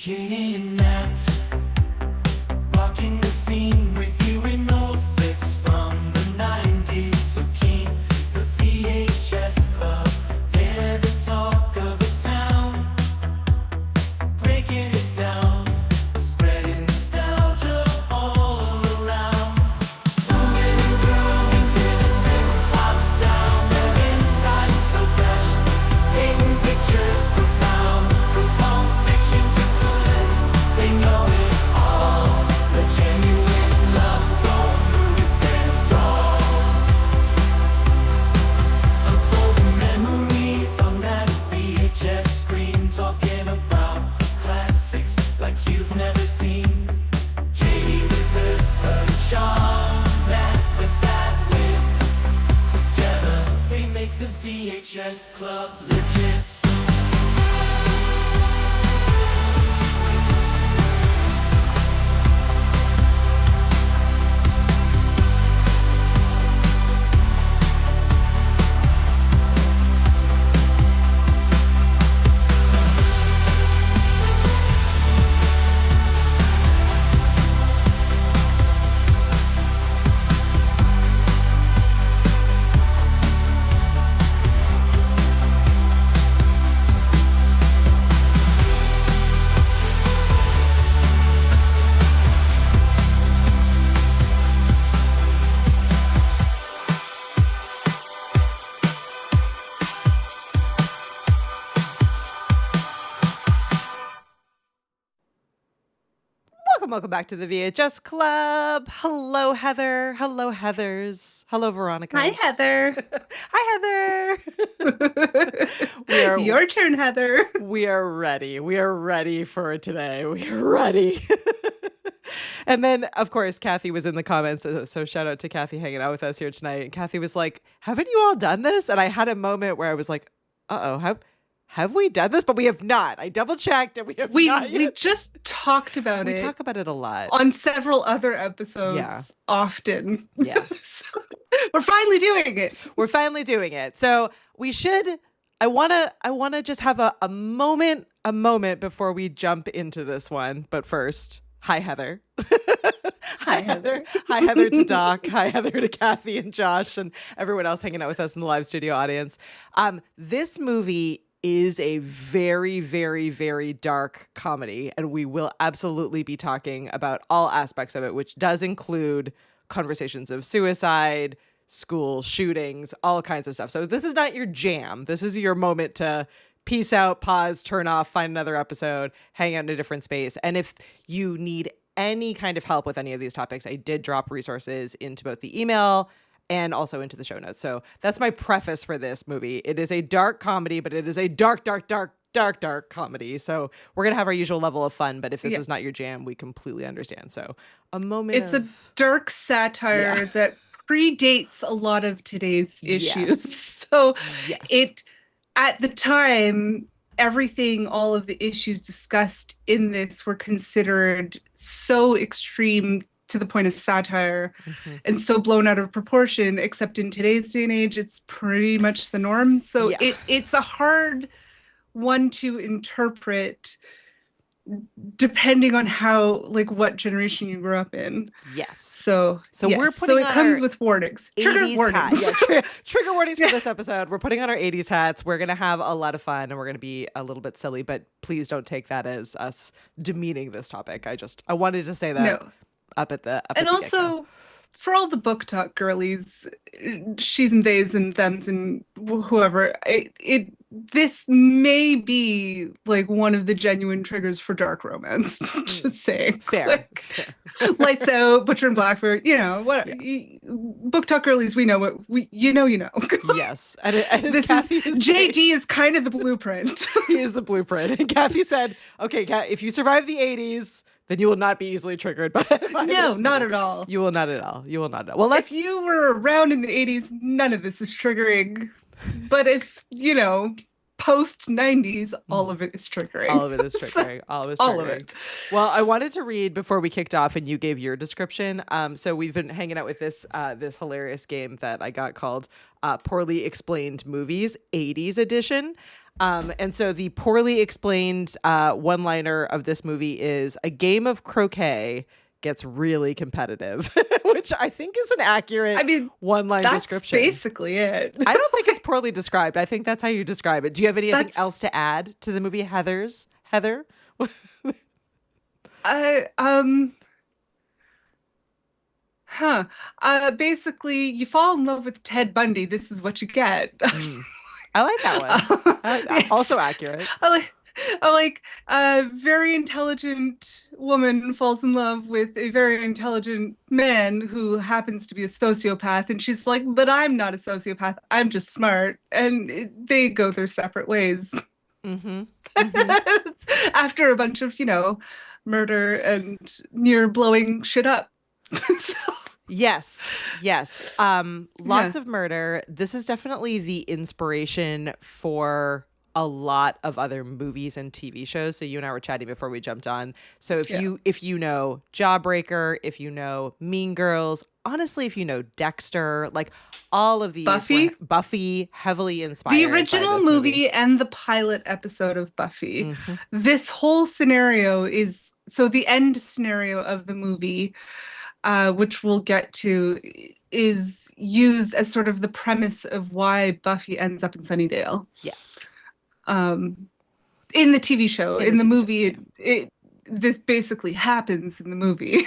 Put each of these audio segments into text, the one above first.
Kidnapped, walking the scene with you in outfits from the 90s. So keen, the VHS Club, they're the talk of the town. Breaking it down, spreading nostalgia all around. Moving and grooving to the synth-pop sound. Their insights so fresh, painting pictures profound. From Pulp Fiction to Clueless, they know it all. The genuine love for movies stands tall. Unfolding memories on that VHS screen, talking about classics like you've never seen. Katie with her charm, Matt with that wit. Together they make the VHS Club legit. Welcome back to the VHS Club. Hello, Heather. Hello, Heathers. Hello, Veronica. Hi, Heather. Hi, Heather. Your turn, Heather. We are ready. We are ready for today. We are ready. And then, of course, Kathy was in the comments. So shout out to Kathy hanging out with us here tonight. And Kathy was like, haven't you all done this? And I had a moment where I was like, uh-oh, have we done this? But we have not. I double checked and we have not yet. We just talked about it. We talk about it a lot. On several other episodes often. Yeah. So, we're finally doing it. We're finally doing it. So we should, I wanna just have a moment before we jump into this one. But first, hi, Heather. Hi, Heather. Hi, Heather to Doc. Hi, Heather to Kathy and Josh and everyone else hanging out with us in the live studio audience. This movie is a very, very, very dark comedy, and we will absolutely be talking about all aspects of it, which does include conversations of suicide, school shootings, all kinds of stuff. So this is not your jam. This is your moment to peace out, pause, turn off, find another episode, hang out in a different space. And if you need any kind of help with any of these topics, I did drop resources into both the email and also into the show notes. So that's my preface for this movie. It is a dark comedy, but it is a dark comedy. So we're going to have our usual level of fun, but if this is not your jam, we completely understand. So a moment It's a dark satire that predates a lot of today's issues. So it, at the time, everything, all of the issues discussed in this were considered so extreme to the point of satire and so blown out of proportion, except in today's day and age, it's pretty much the norm. So it's a hard one to interpret depending on how, like, what generation you grew up in. Yes. So we're putting it comes with warnings. Trigger warnings. Trigger warnings for this episode. We're putting on our 80s hats. We're going to have a lot of fun and we're going to be a little bit silly, but please don't take that as us demeaning this topic. I wanted to say that. No. And also, for all the book talk girlies, she's and theys and thems and whoever, this may be like one of the genuine triggers for dark romance. Just saying. Fair. Lights Out, Butcher and Blackbird, book talk girlies, we know what you know. Yes. And JD is kind of the blueprint. He is the blueprint. And Kathy said, okay, if you survive the 80s, then you will not be easily triggered by no, not at all. You will not at all. You will not at all. Well, if you were around in the 80s, none of this is triggering. But if, post 90s, all of it is triggering. All of it is triggering. All of it is triggering. All of it. Well, I wanted to read before we kicked off, and you gave your description. So we've been hanging out with this this hilarious game that I got called Poorly Explained Movies 80s Edition. And so the poorly explained one-liner of this movie is a game of croquet gets really competitive, which I think is an accurate one-line description. That's basically it. I don't think it's poorly described. I think that's how you describe it. Do you have anything else to add to the movie Heather? Basically, you fall in love with Ted Bundy. This is what you get. I like that one. I like that. Also accurate. I like a very intelligent woman falls in love with a very intelligent man who happens to be a sociopath, and she's like, but I'm not a sociopath, I'm just smart, and they go their separate ways. Mm-hmm. Mm-hmm. After a bunch of, murder and near blowing shit up. Yes. Lots of murder. This is definitely the inspiration for a lot of other movies and TV shows. So you and I were chatting before we jumped on. So if you know Jawbreaker, if you know Mean Girls, honestly, if you know Dexter, like all of these Buffy heavily inspired. The original by this movie and the pilot episode of Buffy. Mm-hmm. This whole scenario is the end scenario of the movie, which we'll get to, is used as sort of the premise of why Buffy ends up in Sunnydale. Yes. In the TV show. In the movie, this basically happens in the movie.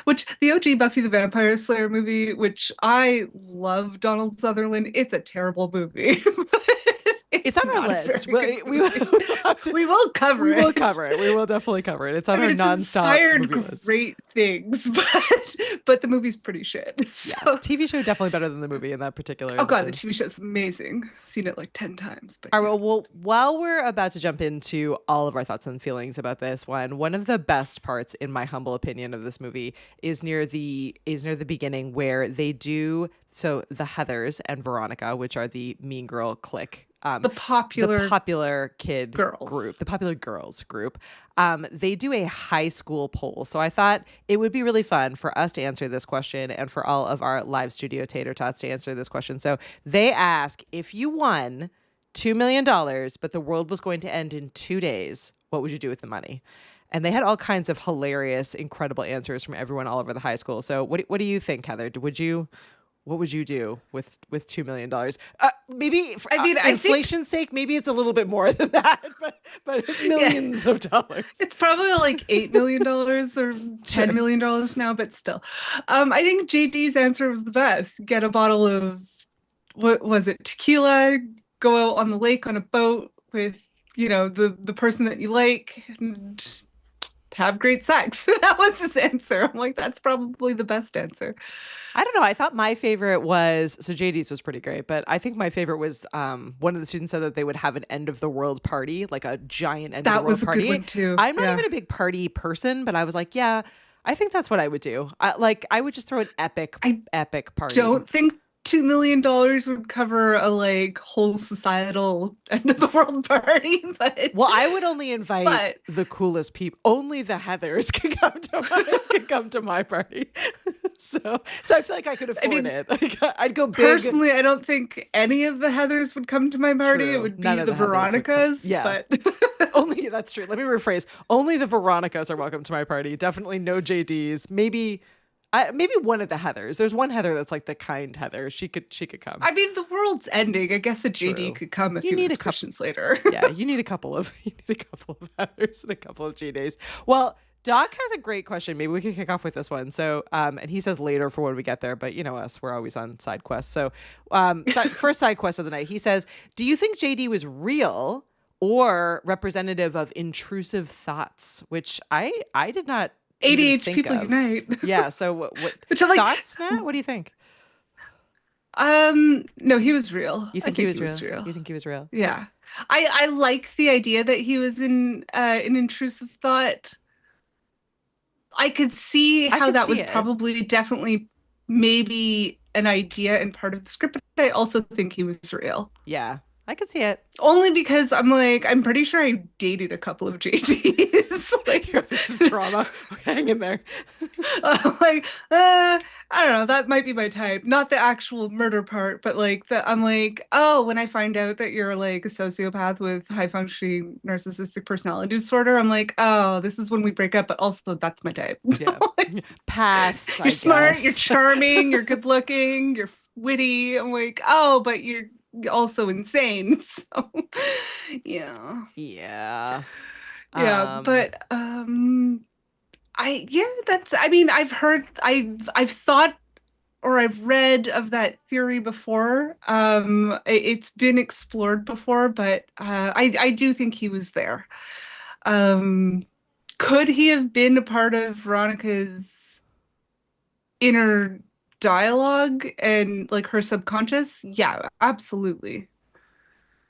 Which the OG Buffy the Vampire Slayer movie, which I love Donald Sutherland, it's a terrible movie. It's on our list. We will cover it. We will cover it. We will definitely cover it. It's on our non-stop movie list. Great things, but the movie's pretty shit. So. Yeah, TV show definitely better than the movie in that particular instance. Oh god, the TV show's amazing. Seen it like 10 times. But all right, well, while we're about to jump into all of our thoughts and feelings about this one of the best parts, in my humble opinion, of this movie is near the beginning, where they do the Heathers and Veronica, which are the mean girl clique. The popular kid girls group, the popular girls group. They do a high school poll. So I thought it would be really fun for us to answer this question and for all of our live studio tater tots to answer this question. So they ask, if you won $2 million, but the world was going to end in 2 days, what would you do with the money? And they had all kinds of hilarious, incredible answers from everyone all over the high school. So what do you think, Heather? What would you do with $2 million? Maybe for inflation's sake, maybe it's a little bit more than that, but millions of dollars. It's probably like $8 million or $10 million now, but still. I think JD's answer was the best. Get a bottle of, what was it, tequila, go out on the lake on a boat with, the person that you like, and have great sex. That was his answer. I'm like, that's probably the best answer. I don't know. I thought my favorite was, so JD's was pretty great, but I think my favorite was one of the students said that they would have an end of the world party, like a giant end of the world party. That was a good one too. I'm not even a big party person, but I was like, yeah, I think that's what I would do. I would just throw an epic party. Don't think $2 million would cover a whole societal end of the world party, but I would only invite the coolest people. Only the Heathers could come to my party. So I feel like I could afford it. I'd go big. Personally, I don't think any of the Heathers would come to my party. True. It would be None of the Veronicas. Yeah, but only that's true. Let me rephrase. Only the Veronicas are welcome to my party. Definitely no JDs. Maybe one of the Heathers. There's one Heather that's like the kind Heather. She could come. I mean, the world's ending. I guess a JD could come if you need a Christian Slater. Yeah, you need a couple of Heathers and a couple of JDs. Well, Doc has a great question. Maybe we can kick off with this one. So, and he says later for when we get there, but you know us, we're always on side quests. So, first side quest of the night, he says, do you think JD was real or representative of intrusive thoughts? Which I did not ADHD people unite. Yeah. So what Which I'm like, thoughts, Nat? What do you think? No, he was real. You think he was real? You think he was real? Yeah. I like the idea that he was in an intrusive thought. I could see how that was probably definitely maybe an idea and part of the script, but I also think he was real. Yeah. I could see it. Only because I'm pretty sure I dated a couple of JDs. Like, you're having some trauma. Hang in there. I don't know. That might be my type. Not the actual murder part, but I'm like, oh, when I find out that you're like a sociopath with high functioning narcissistic personality disorder, I'm like, oh, this is when we break up. But also, that's my type. Yeah. Pass. You're smart. You're charming. You're good looking. You're witty. I'm like, oh, but you're also insane. So yeah. Yeah. But I've thought or I've read of that theory before. It's been explored before, but I do think he was there. Could he have been a part of Veronica's inner dialogue and like her subconscious? Yeah, absolutely.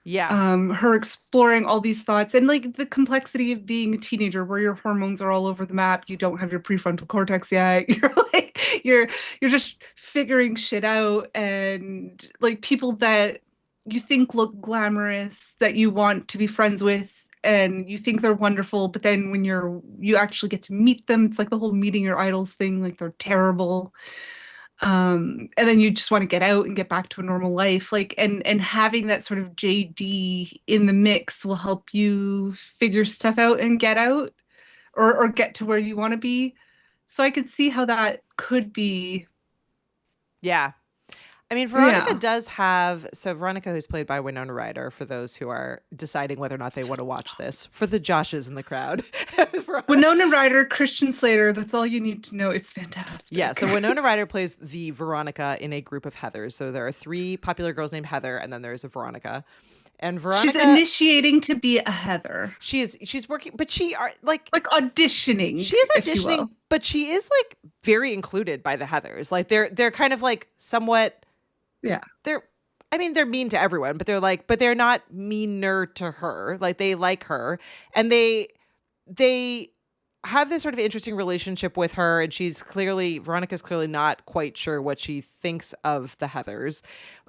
Yeah. Her exploring all these thoughts and like the complexity of being a teenager where your hormones are all over the map, you don't have your prefrontal cortex yet, you're just figuring shit out, and like people that you think look glamorous that you want to be friends with and you think they're wonderful, but then when you actually get to meet them, it's like the whole meeting your idols thing, like they're terrible. And then you just want to get out and get back to a normal life, like, and having that sort of JD in the mix will help you figure stuff out and get out, or get to where you want to be. So I could see how that could be. Yeah. I mean, Veronica does have, so Veronica, who's played by Winona Ryder, for those who are deciding whether or not they want to watch this, for the Joshes in the crowd. Winona Ryder, Christian Slater, that's all you need to know. It's fantastic. Yeah, so Winona Ryder plays the Veronica in a group of Heathers. So there are 3 popular girls named Heather, and then there's a Veronica. And Veronica, she's initiating to be a Heather. She's working, but she are like auditioning. She is auditioning, but she is like very included by the Heathers. Like they're kind of like somewhat. Yeah. They're mean to everyone, but they're not meaner to her. Like they like her, and they have this sort of interesting relationship with her, and Veronica's clearly not quite sure what she thinks of the Heathers.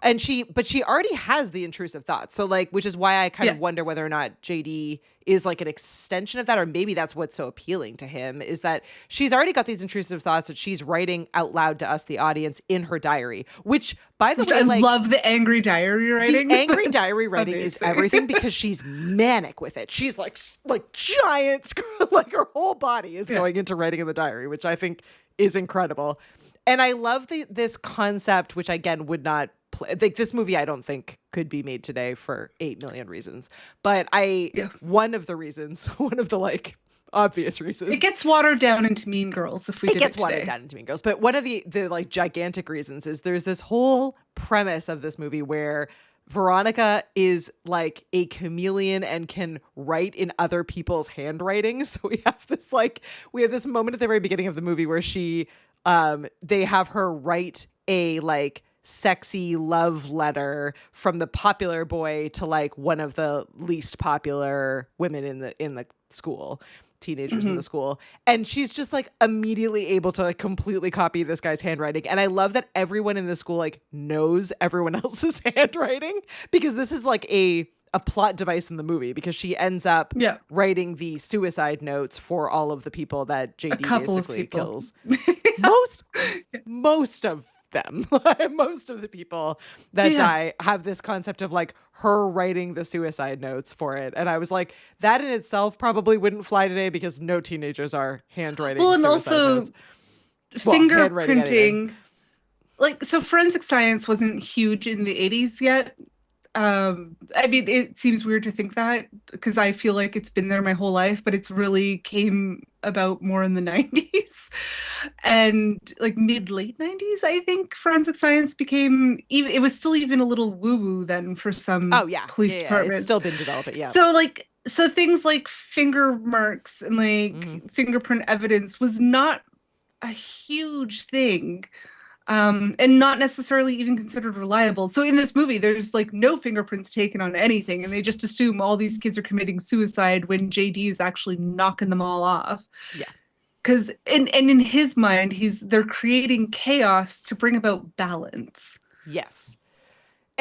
But she already has the intrusive thoughts. So like, which is why I kind of wonder whether or not JD is like an extension of that, or maybe that's what's so appealing to him, is that she's already got these intrusive thoughts that she's writing out loud to us, the audience, in her diary, which by the way, I love the angry diary writing. The angry diary writing is everything, because she's manic with it. She's like giant, like her whole body is going into writing in the diary, which I think is incredible. And I love this concept, which again would not play. Like this movie, I don't think could be made today for 8 million reasons. But one of the like obvious reasons. It gets watered down into Mean Girls if we did it today. It gets watered down into Mean Girls. But one of the like gigantic reasons is there's this whole premise of this movie where Veronica is like a chameleon and can write in other people's handwriting. So we have this moment at the very beginning of the movie where they have her write a like sexy love letter from the popular boy to like one of the least popular women in the school, teenagers in the school, and she's just like immediately able to like completely copy this guy's handwriting. And I love that everyone in the school like knows everyone else's handwriting, because this is like a plot device in the movie, because she ends up writing the suicide notes for all of the people that JD basically kills. Most of them, most of the people that die have this concept of like her writing the suicide notes for it. And I was like, that in itself probably wouldn't fly today, because no teenagers are handwriting. Well, and also notes. Fingerprinting. Like, so forensic science wasn't huge in the 80s yet. I mean, it seems weird to think that, because I feel like it's been there my whole life, but it's really came about more in the 90s and like late 90s. I think forensic science became it was still even a little woo-woo then for some police departments. It's still been developing, So things like finger marks and like fingerprint evidence was not a huge thing. And not necessarily even considered reliable. So in this movie, there's like no fingerprints taken on anything, and they just assume all these kids are committing suicide when JD is actually knocking them all off. Yeah. Because in his mind, they're creating chaos to bring about balance. Yes.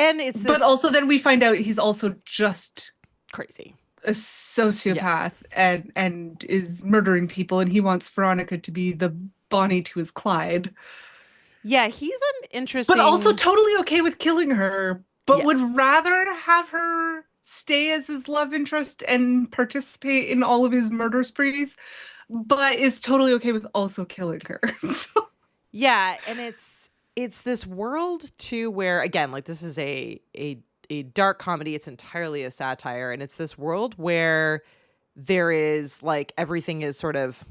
And it's this But also then we find out he's also just crazy. a sociopath and is murdering people, and he wants Veronica to be the Bonnie to his Clyde. Yeah, he's an interesting... But also totally okay with killing her, but would Yes. rather have her stay as his love interest and participate in all of his murder sprees, but is totally okay with also killing her. So, Yeah, and it's this world too where, again, like, this is a dark comedy. It's entirely a satire, and it's this world where there is, like, everything is sort of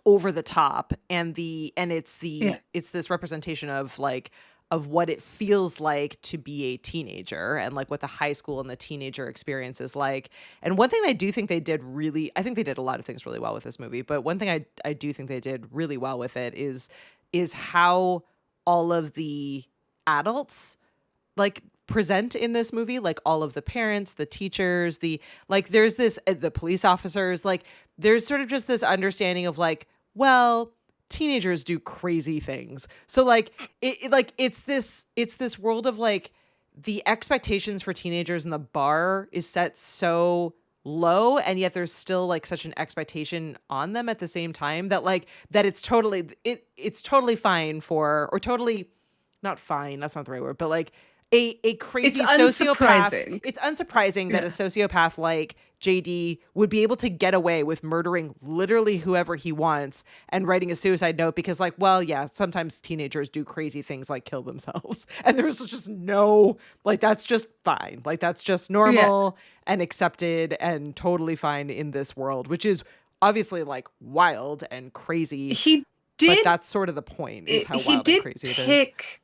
over the top, and it's this representation of, like, of what it feels like to be a teenager, and like what the high school and the teenager experience is like. And one thing I do think they did I think they did a lot of things really well with this movie, but one thing I do think they did really well with it is how all of the adults, like, present in this movie, like all of the parents, the teachers, there's this, the police officers, like, there's sort of just this understanding of, like, well, teenagers do crazy things. So, like, it's this world of, like, the expectations for teenagers and the bar is set so low, and yet there's still, like, such an expectation on them at the same time that, like, that it's totally fine for, or totally not fine, that's not the right word, but, like, a crazy sociopath. Unsurprising. It's unsurprising that a sociopath like JD would be able to get away with murdering literally whoever he wants and writing a suicide note because, like, well, yeah, sometimes teenagers do crazy things like kill themselves. And there's just no, like, that's just fine. Like, that's just normal and accepted and totally fine in this world, which is obviously, like, wild and crazy. He did. But that's sort of the point, is how wild and crazy it is.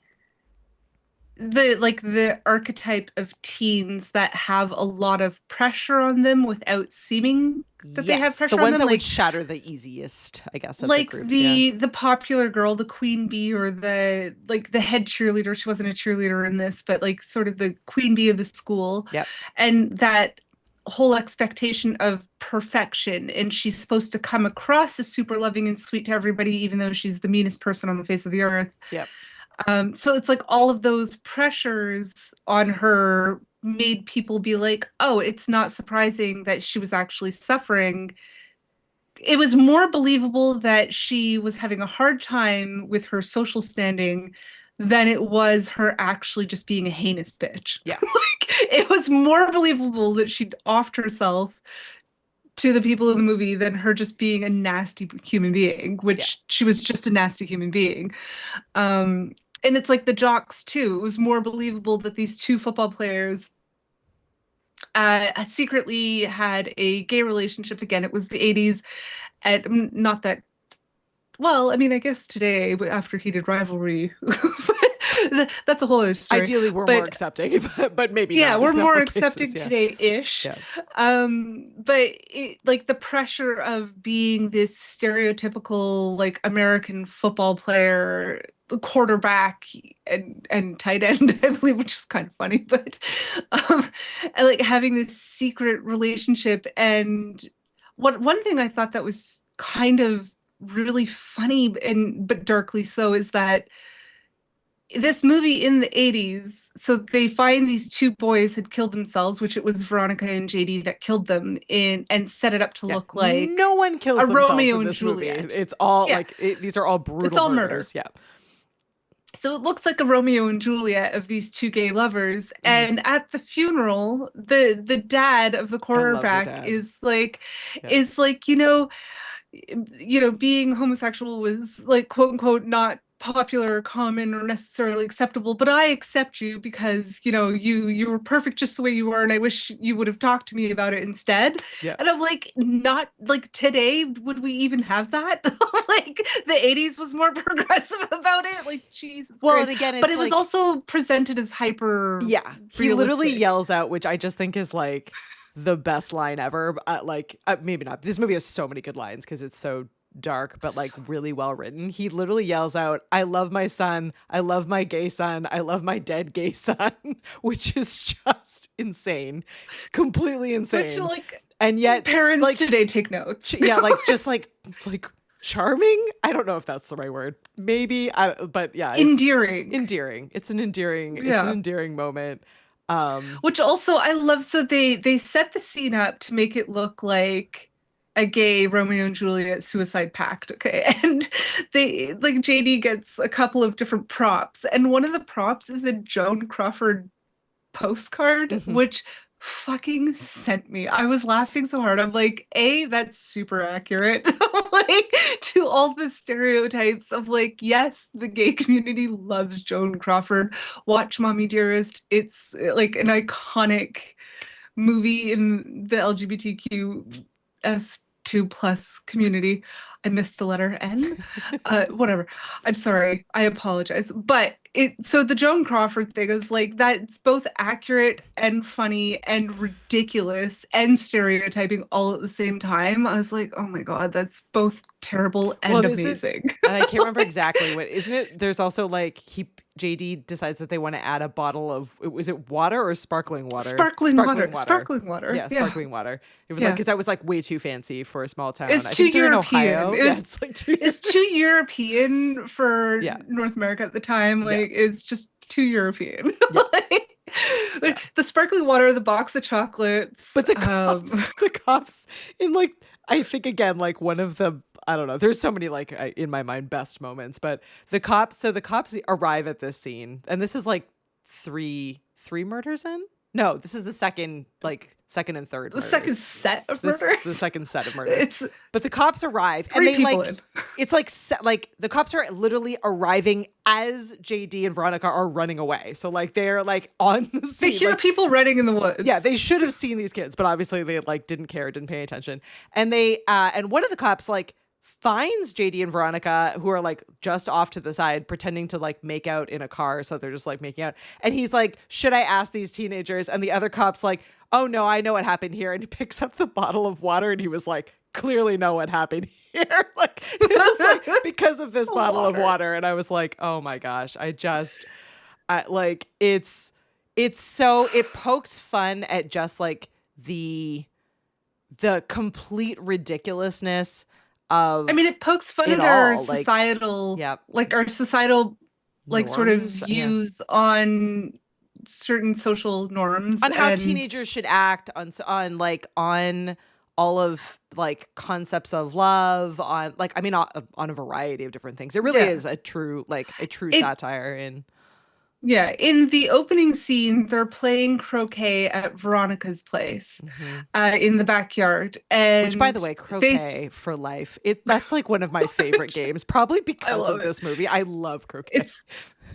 The archetype of teens that have a lot of pressure on them without seeming that they have pressure the ones on them, that like would shatter the easiest, I guess, of like the groups, the popular girl, the queen bee, or the head cheerleader. She wasn't a cheerleader in this, but like sort of the queen bee of the school. Yep. And that whole expectation of perfection, and she's supposed to come across as super loving and sweet to everybody, even though she's the meanest person on the face of the earth. Yep. So it's like all of those pressures on her made people be like, oh, it's not surprising that she was actually suffering. It was more believable that she was having a hard time with her social standing than it was her actually just being a heinous bitch. Yeah. Like, it was more believable that she'd offed herself to the people in the movie than her just being a nasty human being, which she was just a nasty human being. And it's like the jocks too. It was more believable that these two football players secretly had a gay relationship. Again, it was the 80s. And not that, well, I mean, I guess today, after heated rivalry, that's a whole other story. Ideally, we're more accepting, but maybe not. We're in more all accepting cases, today-ish. Yeah. But like the pressure of being this stereotypical, like, American football player, quarterback and tight end, I believe, which is kind of funny, but and like having this secret relationship. And one thing I thought that was kind of really funny but darkly so is that this movie in the 80s, so they find these two boys had killed themselves, which it was Veronica and JD that killed them and set it up to look like no one kills a themselves Romeo in and this Juliet. movie. It's all like these are all brutal It's all murders. murder. Yeah. So it looks like a Romeo and Juliet of these two gay lovers. And at the funeral, the dad of the quarterback is like, being homosexual was, like, quote unquote, not popular or common or necessarily acceptable, but I accept you because, you were perfect just the way you were, and I wish you would have talked to me about it instead. Yeah. And I'm like, not like today would we even have that? Like the 80s was more progressive about it. Like, Jesus Well, Christ. and again, but it it's was like, also presented as hyper. Yeah, he literally realistic. yells out, which I just think is like the best line ever. Maybe not. This movie has so many good lines because it's so dark, but like really well written. He literally yells out, "I love my son. I love my gay son. I love my dead gay son," which is just insane, completely insane. Which, like, and yet parents like today take notes. yeah, like just like charming. I don't know if that's the right word. Maybe, but yeah, Endearing. Endearing. It's an endearing moment. Which also I love. So they set the scene up to make it look like a gay Romeo and Juliet suicide pact, okay? And they like JD gets a couple of different props, and one of the props is a Joan Crawford postcard, which fucking sent me. I was laughing so hard. I'm like, that's super accurate. Like to all the stereotypes of like, yes, the gay community loves Joan Crawford. Watch Mommy Dearest. It's like an iconic movie in the LGBTQ S2+ community. I missed the letter N. Whatever. I'm sorry. I apologize. But so the Joan Crawford thing is like, that's both accurate and funny and ridiculous and stereotyping all at the same time. I was like, oh my God, that's both terrible and amazing. And I can't remember exactly what, isn't it? There's also like, JD decides that they want to add a bottle of, was it water or sparkling water? Sparkling water. Sparkling water. Yeah, sparkling water. It was like, because that was like way too fancy for a small town. It's too European. It's too European for North America at the time. Like, it's just too European. The sparkling water, the box of chocolates. But the cops in like, I think again, like one of the, I don't know. There's so many like in my mind best moments, but the cops arrive at this scene, and this is like three murders in. No, this is the second and third. The second set of murders. The second set of murders. But the cops arrive, and they it's like the cops are literally arriving as JD and Veronica are running away. So like they're like on the scene. They hear people running in the woods. Yeah, they should have seen these kids, but obviously they like didn't care, didn't pay attention. And they and one of the cops like finds JD and Veronica, who are like just off to the side pretending to like make out in a car. So they're just like making out. And he's like, should I ask these teenagers? And the other cop's like, oh no, I know what happened here. And he picks up the bottle of water and he was like, clearly know what happened here. Like, it was like because of this bottle of water. And I was like, oh my gosh, like it's so, it pokes fun at just like the complete ridiculousness of, I mean, it pokes fun at our societal, like our societal, like norms, sort of views on certain social norms, on how teenagers should act, on all of like concepts of love, on like, I mean, on a variety of different things. It really is a true satire in. Yeah, in the opening scene, they're playing croquet at Veronica's place in the backyard. And which, by the way, croquet for life. That's like one of my favorite games, probably because of this movie. I love croquet.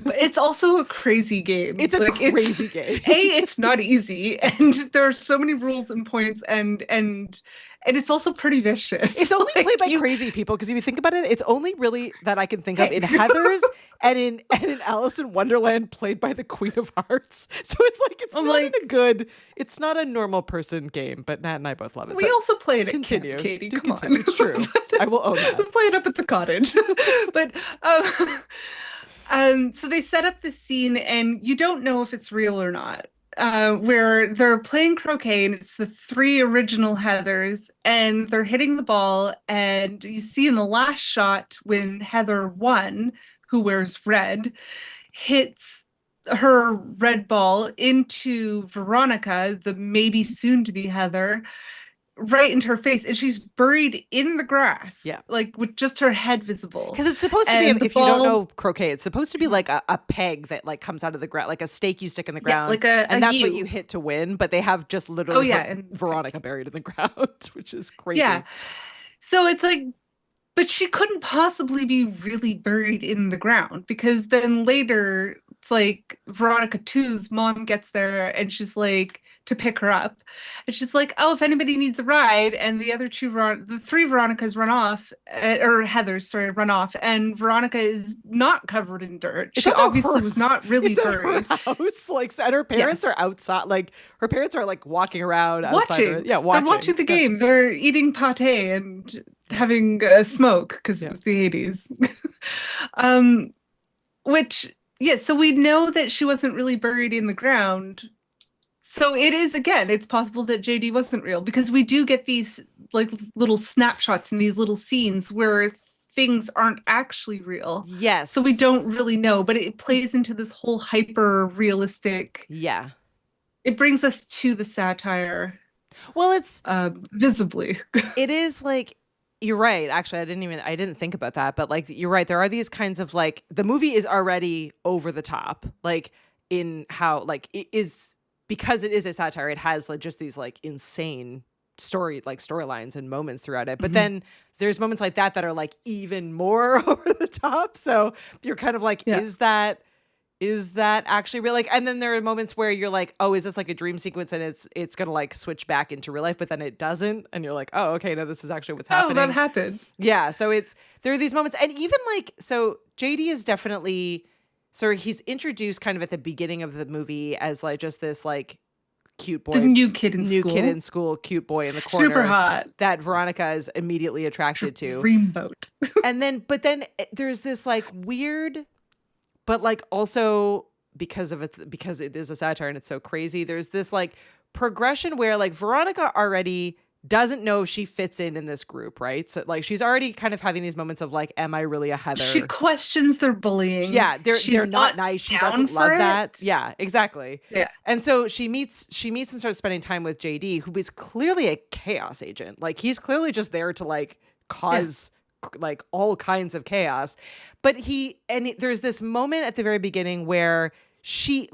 It's also a crazy game. It's a crazy game. It's not easy, and there are so many rules and points, and it's also pretty vicious. It's only played by crazy people, because if you think about it, it's only really that I can think of in Heathers and in Alice in Wonderland, played by the Queen of Hearts. So it's like it's not a normal person game, but Nat and I both love it. We also play it at camp, Katie. Come on. It's true. I will own that. We play it up at the cottage. But so they set up this scene, and you don't know if it's real or not. Where they're playing croquet, and it's the three original Heathers, and they're hitting the ball, and you see in the last shot when Heather 1, who wears red, hits her red ball into Veronica, the maybe soon to be Heather, right into her face, and she's buried in the grass, like with just her head visible. Because it's supposed to be, if you don't know croquet, it's supposed to be like a peg that like comes out of the ground, like a stake you stick in the ground, like and that's what you hit to win. But they have just literally Veronica buried in the ground, which is crazy. Yeah, so it's like, but she couldn't possibly be really buried in the ground, because then later it's like Veronica 2's mom gets there, and she's like, to pick her up, and she's like, oh, if anybody needs a ride, and the other the three Veronicas run off, or Heathers, sorry, run off, and Veronica is not covered in dirt. She obviously was not really buried. Her house, like, and her parents are outside, like her parents are like walking around outside. They're watching the game. They're eating pate and having a smoke, because it was the 80s. So we know that she wasn't really buried in the ground. So it is, again, it's possible that JD wasn't real, because we do get these like little snapshots in these little scenes where things aren't actually real. Yes. So we don't really know, but it plays into this whole hyper realistic. Yeah. It brings us to the satire. Well, it's visibly. it is like, you're right. Actually, I didn't think about that, but like, you're right. There are these kinds of like, the movie is already over the top, like in how like it is, because it is a satire. It has like just these like insane storylines and moments throughout it. But then there's moments like that are like even more over the top. So you're kind of like, is that actually real? Like, and then there are moments where you're like, oh, is this like a dream sequence and it's gonna like switch back into real life, but then it doesn't, and you're like, oh, okay, no, this is actually what's happening. Oh, that happened. Yeah. So there are these moments, and even like, so JD is definitely, so he's introduced kind of at the beginning of the movie as like just this like cute boy, the new kid in school, cute boy in the corner, super hot, that Veronica is immediately attracted to. Dreamboat. But then there's this like weird, but like also because it is a satire and it's so crazy, there's this like progression where like Veronica already doesn't know if she fits in this group, right? So like she's already kind of having these moments of like, am I really a Heather? She questions their bullying. Yeah, they're not nice. She doesn't love that. Yeah, exactly. Yeah. And so she meets and starts spending time with JD, who is clearly a chaos agent. Like he's clearly just there to like cause like all kinds of chaos. But there's this moment at the very beginning where she's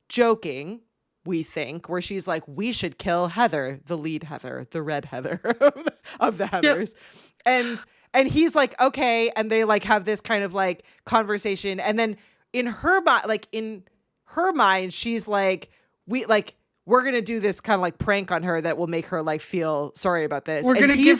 joking, we think, where she's like, we should kill Heather, the lead Heather, the red Heather of the Heathers. Yep. And he's like, okay. And they like have this kind of like conversation. And then in her mind, she's like, we're going to do this kind of like prank on her that will make her like feel sorry about this. We're going to give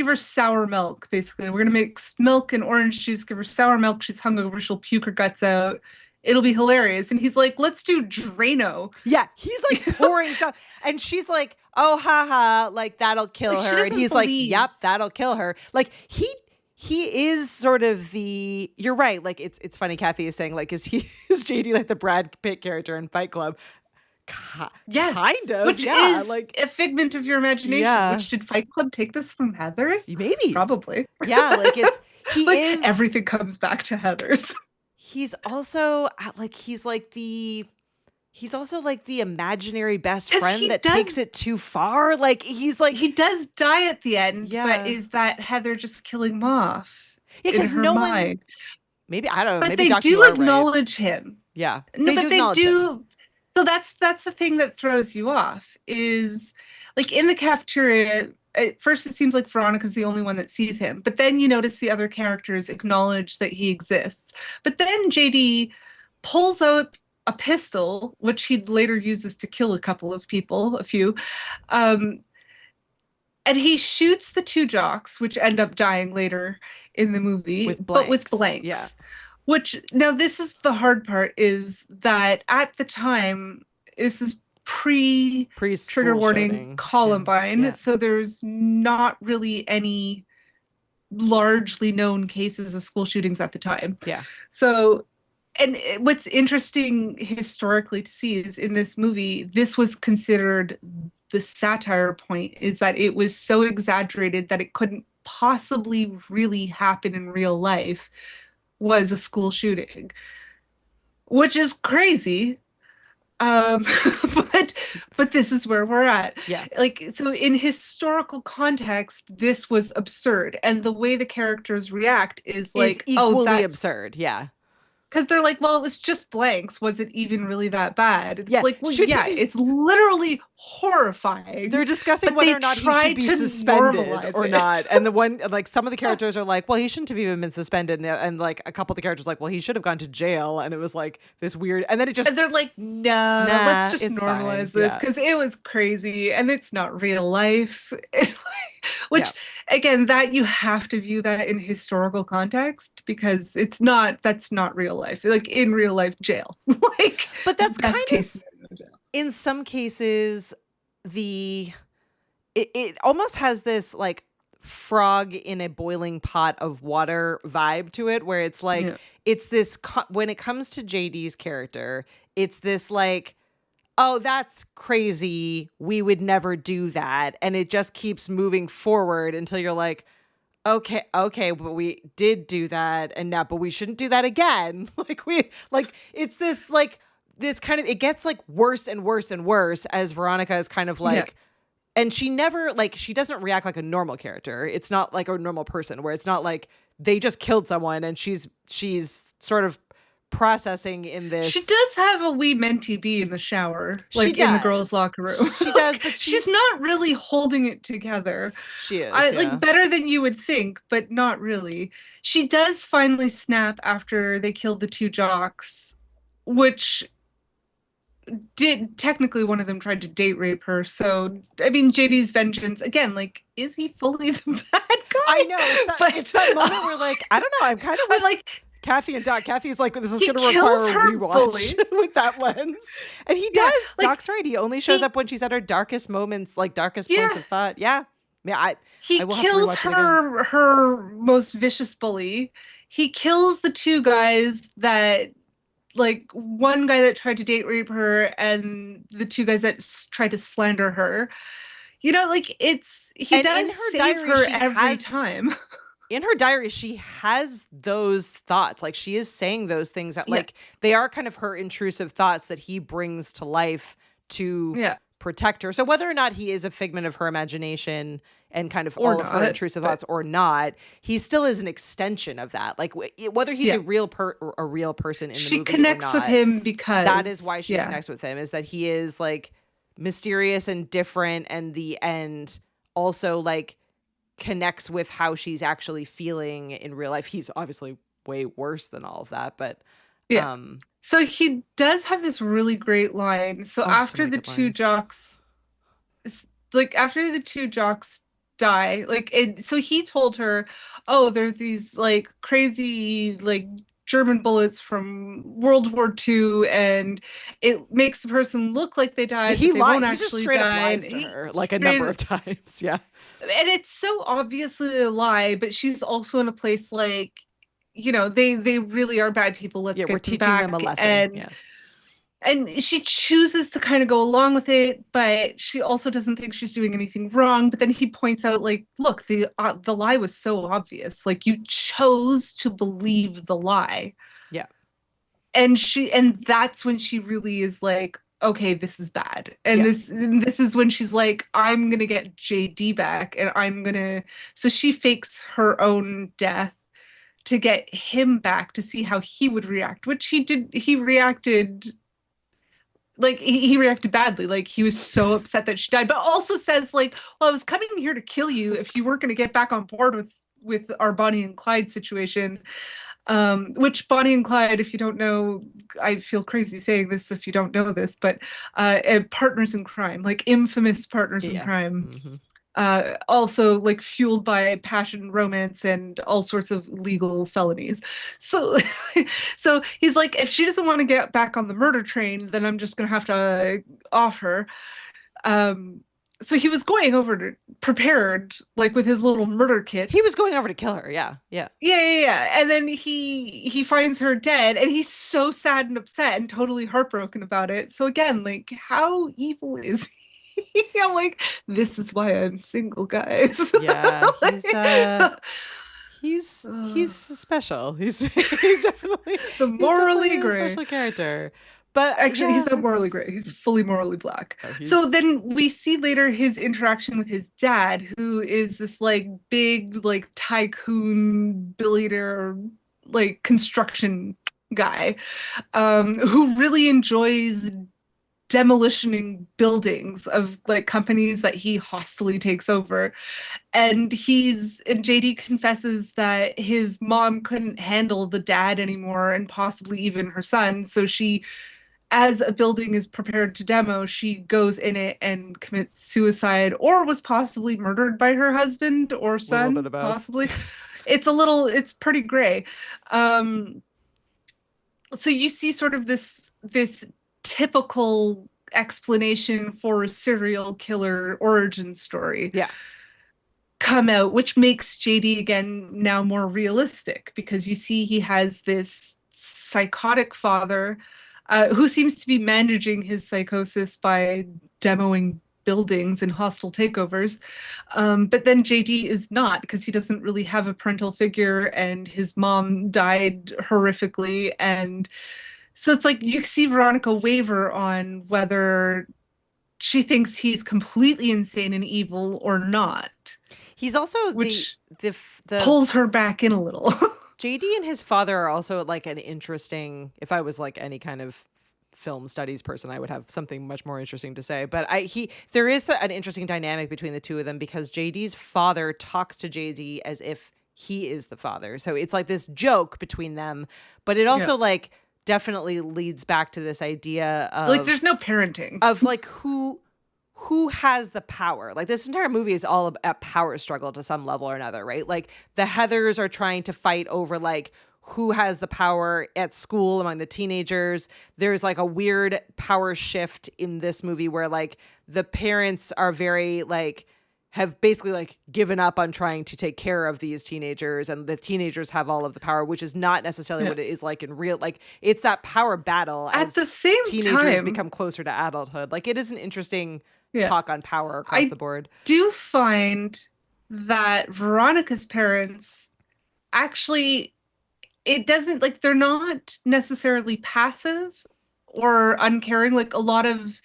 her sour milk, basically. We're going to mix milk and orange juice, give her sour milk. She's hungover. She'll puke her guts out. It'll be hilarious. And he's like, let's do Drano. Yeah, he's like pouring stuff. And she's like, oh, haha, like that'll kill her. And he's like, yep, that'll kill her. Like he is sort of you're right. Like it's funny. Kathy is saying like, is JD like the Brad Pitt character in Fight Club? Yes, kind of. Which is like a figment of your imagination. Yeah. Which, did Fight Club take this from Heather's? Maybe. Probably. Yeah, like everything comes back to Heather's. He's also like the imaginary best friend that takes it too far. Like he's like, he does die at the end, but is that Heather just killing him off? Yeah, because no one. Maybe I don't know. But maybe they do acknowledge him. Yeah, no, but they do. So that's the thing that throws you off is like in the cafeteria. At first, it seems like Veronica's the only one that sees him. But then you notice the other characters acknowledge that he exists. But then JD pulls out a pistol, which he later uses to kill a few. And he shoots the two jocks, which end up dying later in the movie, but with blanks. Yeah. Which, now this is the hard part, is that at the time, this is pre-trigger warning shooting. Columbine, yeah. So there's not really any largely known cases of school shootings at the time. Yeah. So, and what's interesting historically to see is in this movie, this was considered the satire point, is that it was so exaggerated that it couldn't possibly really happen in real life, was a school shooting, which is crazy. But this is where we're at. Yeah. Like, so in historical context, this was absurd. And the way the characters react is like, equally absurd. Yeah. Because they're like, well, it was just blanks. Was it even really that bad? It's yeah. like, well, yeah, it's literally horrifying. They're discussing whether or not he should be suspended or not. And like some of the characters are like, well, he shouldn't have even been suspended. And like a couple of the characters are like, well, he should have gone to jail. And it was like this weird. And then and they're like, nah, let's just normalize this because it was crazy and it's not real life. Which, again, that you have to view that in historical context because that's not real life. Like in real life, jail. Like, but that's best kind case of, scenario, jail. In some cases, it almost has this like frog in a boiling pot of water vibe to it, where it's like, it's this, when it comes to JD's character, it's this like, oh, that's crazy. We would never do that. And it just keeps moving forward until you're like, Okay, but we did do that, and now, but we shouldn't do that again. It's this kind of, it gets like worse and worse and worse as Veronica is kind of like, and she never, like, she doesn't react like a normal character. It's not like a normal person where it's not like they just killed someone and she's sort of processing in this. She does have a wee mentee bee in the shower, like in the girls' locker room. She does, but she's not really holding it together. She is, like better than you would think, but not really. She does finally snap after they killed the two jocks, which did technically one of them tried to date rape her. So I mean, JD's vengeance again. Like, is he fully the bad guy? I know, it's that moment where, like, I don't know. I'm kind of like Kathy and Doc. Kathy's like, this is going to require a rewatch with that lens. And he does. Like, Doc's right. He only shows up when she's at her darkest moments, like darkest points of thought. Yeah. He kills her most vicious bully. He kills the two guys that, like, one guy that tried to date rape her and the two guys that tried to slander her. You know, like, he does save her every time. In her diary, she has those thoughts. Like, she is saying those things that, like, they are kind of her intrusive thoughts that he brings to life to protect her. So whether or not he is a figment of her imagination and kind of all of her intrusive thoughts or not, he still is an extension of that. Like, whether he's a real person in the movie or not. She connects with him because that is why she connects with him, is that he is, like, mysterious and different, and the end also, like, connects with how she's actually feeling in real life. He's obviously way worse than all of that, but so he does have this really great line. So after the two jocks, after the two jocks die, so he told her, oh, there's these, like, crazy, like, German bullets from World War II, and it makes the person look like they died. He but they lied. won't He actually just straight up lies to her, like, a number of times. Yeah. And it's so obviously a lie, but she's also in a place like, you know, they really are bad people. Let's get we're them teaching back. them a lesson. And she chooses to kind of go along with it, but she also doesn't think she's doing anything wrong. But then he points out, like, look, the lie was so obvious. Like, you chose to believe the lie. Yeah. And that's when she really is like, okay, this is bad. And this is when she's like, I'm going to get JD back, and so she fakes her own death to get him back to see how he would react, which he did. He reacted like he reacted badly. Like, he was so upset that she died, but also says, like, well, I was coming here to kill you if you weren't going to get back on board with our Bonnie and Clyde situation. Which Bonnie and Clyde, if you don't know, I feel crazy saying this if you don't know this, but partners in crime, like infamous partners in crime. Mm-hmm. Also, like, fueled by passion, romance, and all sorts of legal felonies. So he's like, if she doesn't want to get back on the murder train, then I'm just gonna have to off her. So he was going over prepared, like, with his little murder kit. He was going over to kill her. Yeah. And then he finds her dead, and he's so sad and upset and totally heartbroken about it. So again, like, how evil is he? I'm like, this is why I'm single, guys. Yeah, he's special. He's definitely the morally gray special character. But actually, he's not morally gray. He's fully morally black. So then we see later his interaction with his dad, who is this, like, big, like, tycoon billionaire, like, construction guy, who really enjoys demolitioning buildings of, like, companies that he hostily takes over. And JD confesses that his mom couldn't handle the dad anymore, and possibly even her son. So she, as a building is prepared to demo, she goes in it and commits suicide, or was possibly murdered by her husband or son. A little bit of both. Possibly. It's pretty gray. So you see sort of this typical explanation for a serial killer origin story come out, which makes JD again now more realistic, because you see he has this psychotic father who seems to be managing his psychosis by demoing buildings in hostile takeovers. But then JD is not, because he doesn't really have a parental figure, and his mom died horrifically. And so it's like you see Veronica waver on whether she thinks he's completely insane and evil or not. He's also which the pulls her back in a little. JD and his father are also like an interesting, if I was like any kind of film studies person, I would have something much more interesting to say. But there is an interesting dynamic between the two of them, because JD's father talks to JD as if he is the father. So it's like this joke between them, but it also like definitely leads back to this idea of like there's no parenting of like who has the power. Like this entire movie is all a power struggle to some level or another, right? Like the Heathers are trying to fight over like who has the power at school among the teenagers. There's like a weird power shift in this movie where like the parents are very like have basically like given up on trying to take care of these teenagers, and the teenagers have all of the power, which is not necessarily what it is like in real, like it's that power battle at as the same teenagers time become closer to adulthood. Like it is an interesting talk on power across the board. Do find that Veronica's parents actually, it doesn't like they're not necessarily passive or uncaring. Like a lot of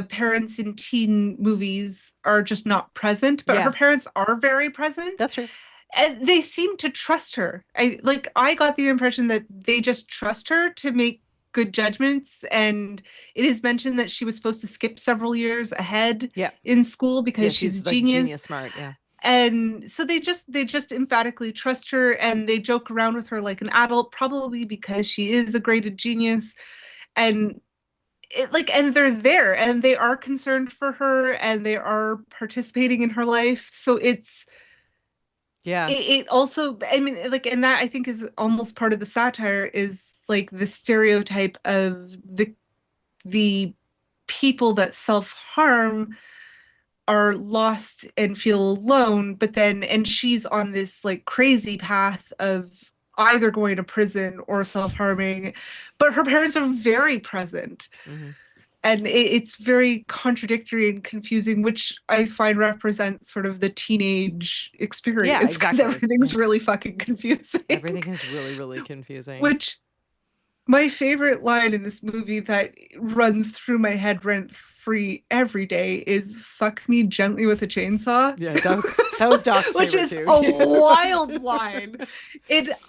parents in teen movies are just not present, but her parents are very present. That's true. And they seem to trust her. I got the impression that they just trust her to make good judgments. And it is mentioned that she was supposed to skip several years ahead in school because she's a like genius. Genius smart, And so they just emphatically trust her, and they joke around with her like an adult, probably because she is a graded genius. And and they're there, and they are concerned for her, and they are participating in her life. So it's it also, I mean, like, and that I think is almost part of the satire, is like the stereotype of the people that self-harm are lost and feel alone, but then, and she's on this like crazy path of either going to prison or self-harming, but her parents are very present. And it's very contradictory and confusing, which I find represents sort of the teenage experience, because everything's really fucking confusing. Everything is really, really confusing. Which, my favorite line in this movie that runs through my head rent-free every day is "fuck me gently with a chainsaw." Yeah, that was Doc's which favorite is too. a wild line.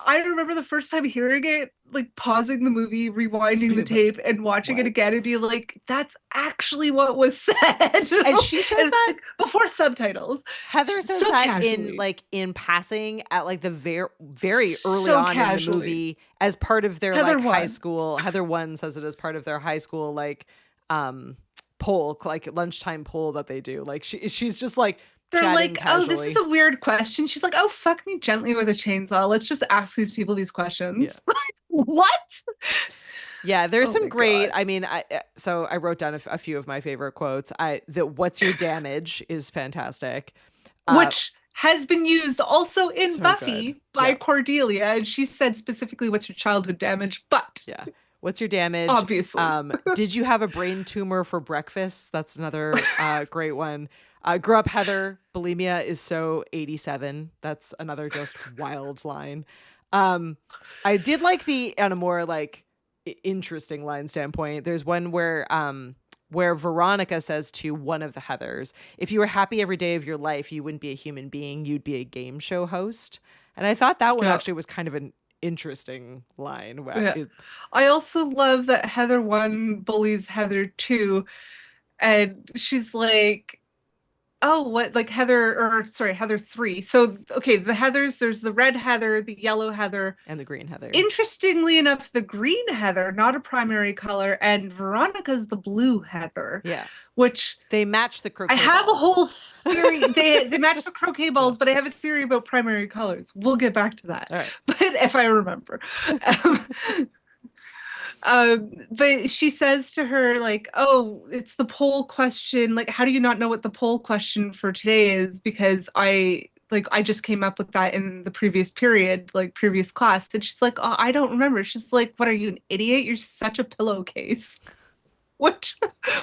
I remember the first time hearing it, like pausing the movie, rewinding the tape, and watching it again, and be like, "That's actually what was said." And she says that before subtitles. Heather says so that casually. in passing at like the very early So on casually. in the movie, as part of their Heather like high won. school. Heather One says it as part of their high school like poll, like lunchtime poll that they do. Like she's just like they're like, casually. "Oh, this is a weird question." She's like, "Oh, fuck me gently with a chainsaw. Let's just ask these people these questions." What? Yeah, there's some great. God. I mean, so I wrote down a few of my favorite quotes. "What's your damage" is fantastic, which has been used also in so Buffy good. by Cordelia, and she said specifically, "What's your childhood damage?" But what's your damage? Obviously. Did you have a brain tumor for breakfast? That's another great one. Grew up Heather. Bulimia is so 87. That's another just wild line. I did like on a more like interesting line standpoint. There's one where Veronica says to one of the Heathers, "If you were happy every day of your life, you wouldn't be a human being. You'd be a game show host." And I thought that one actually was kind of an interesting line. I also love that Heather 1 bullies Heather 2, and she's like, "Oh, what, like Heather 3." So, okay, the Heathers, there's the red Heather, the yellow Heather, and the green Heather. Interestingly enough, the green Heather, not a primary color, and Veronica's the blue Heather. Yeah. Which they match the croquet I have balls. a whole theory. they match the croquet balls, but I have a theory about primary colors. We'll get back to that. All right. But if I remember. But she says to her, like, "Oh, it's the poll question. Like, how do you not know what the poll question for today is? Because I just came up with that in the previous period, like previous class." And she's like, "Oh, I don't remember." She's like, "What, are you an idiot? You're such a pillowcase." What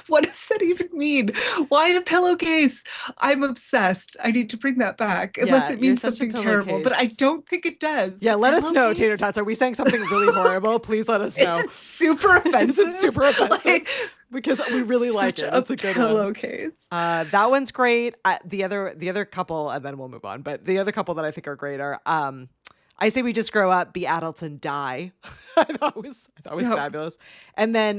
does that even mean? Why a pillowcase? I'm obsessed. I need to bring that back, unless it you're means such a something terrible, but I pillowcase. don't think it does. Yeah, let us know, Pillowcase? Tater Tots. Are we saying something really horrible? Please let us know. Is it super offensive? Is it super offensive? Like, because we really like it. It's a good one. pillowcase. That one's great. The other couple, and then we'll move on. But the other couple that I think are great are I Say We Just Grow Up, Be Adults and Die. I thought was fabulous. And then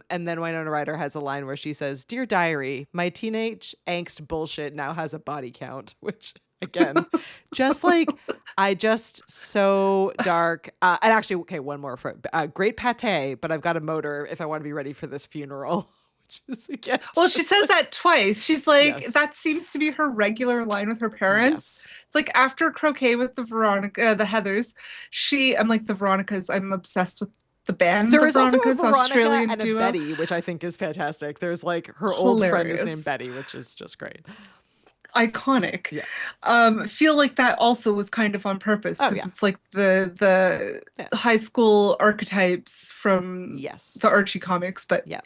Winona Ryder has a line where she says, "Dear Diary, my teenage angst bullshit now has a body count," which again, just like so dark. And actually, okay, one more for great pate, but I've got a motor if I want to be ready for this funeral. Which is again, Well, she says that twice. She's like, Yes. that seems to be her regular line with her parents. Yes. It's like after croquet with the Heathers, I'm like the Veronicas. I'm obsessed with the band. There the is also a Veronicas, Veronica Australian and a duo. Betty, which I think is fantastic. There's like her old friend is Hilarious. named Betty, which is just great. Iconic. Yeah. Feel like that also was kind of on purpose, because yeah. it's like the Yeah. high school archetypes from Yes. the Archie comics. But Yeah.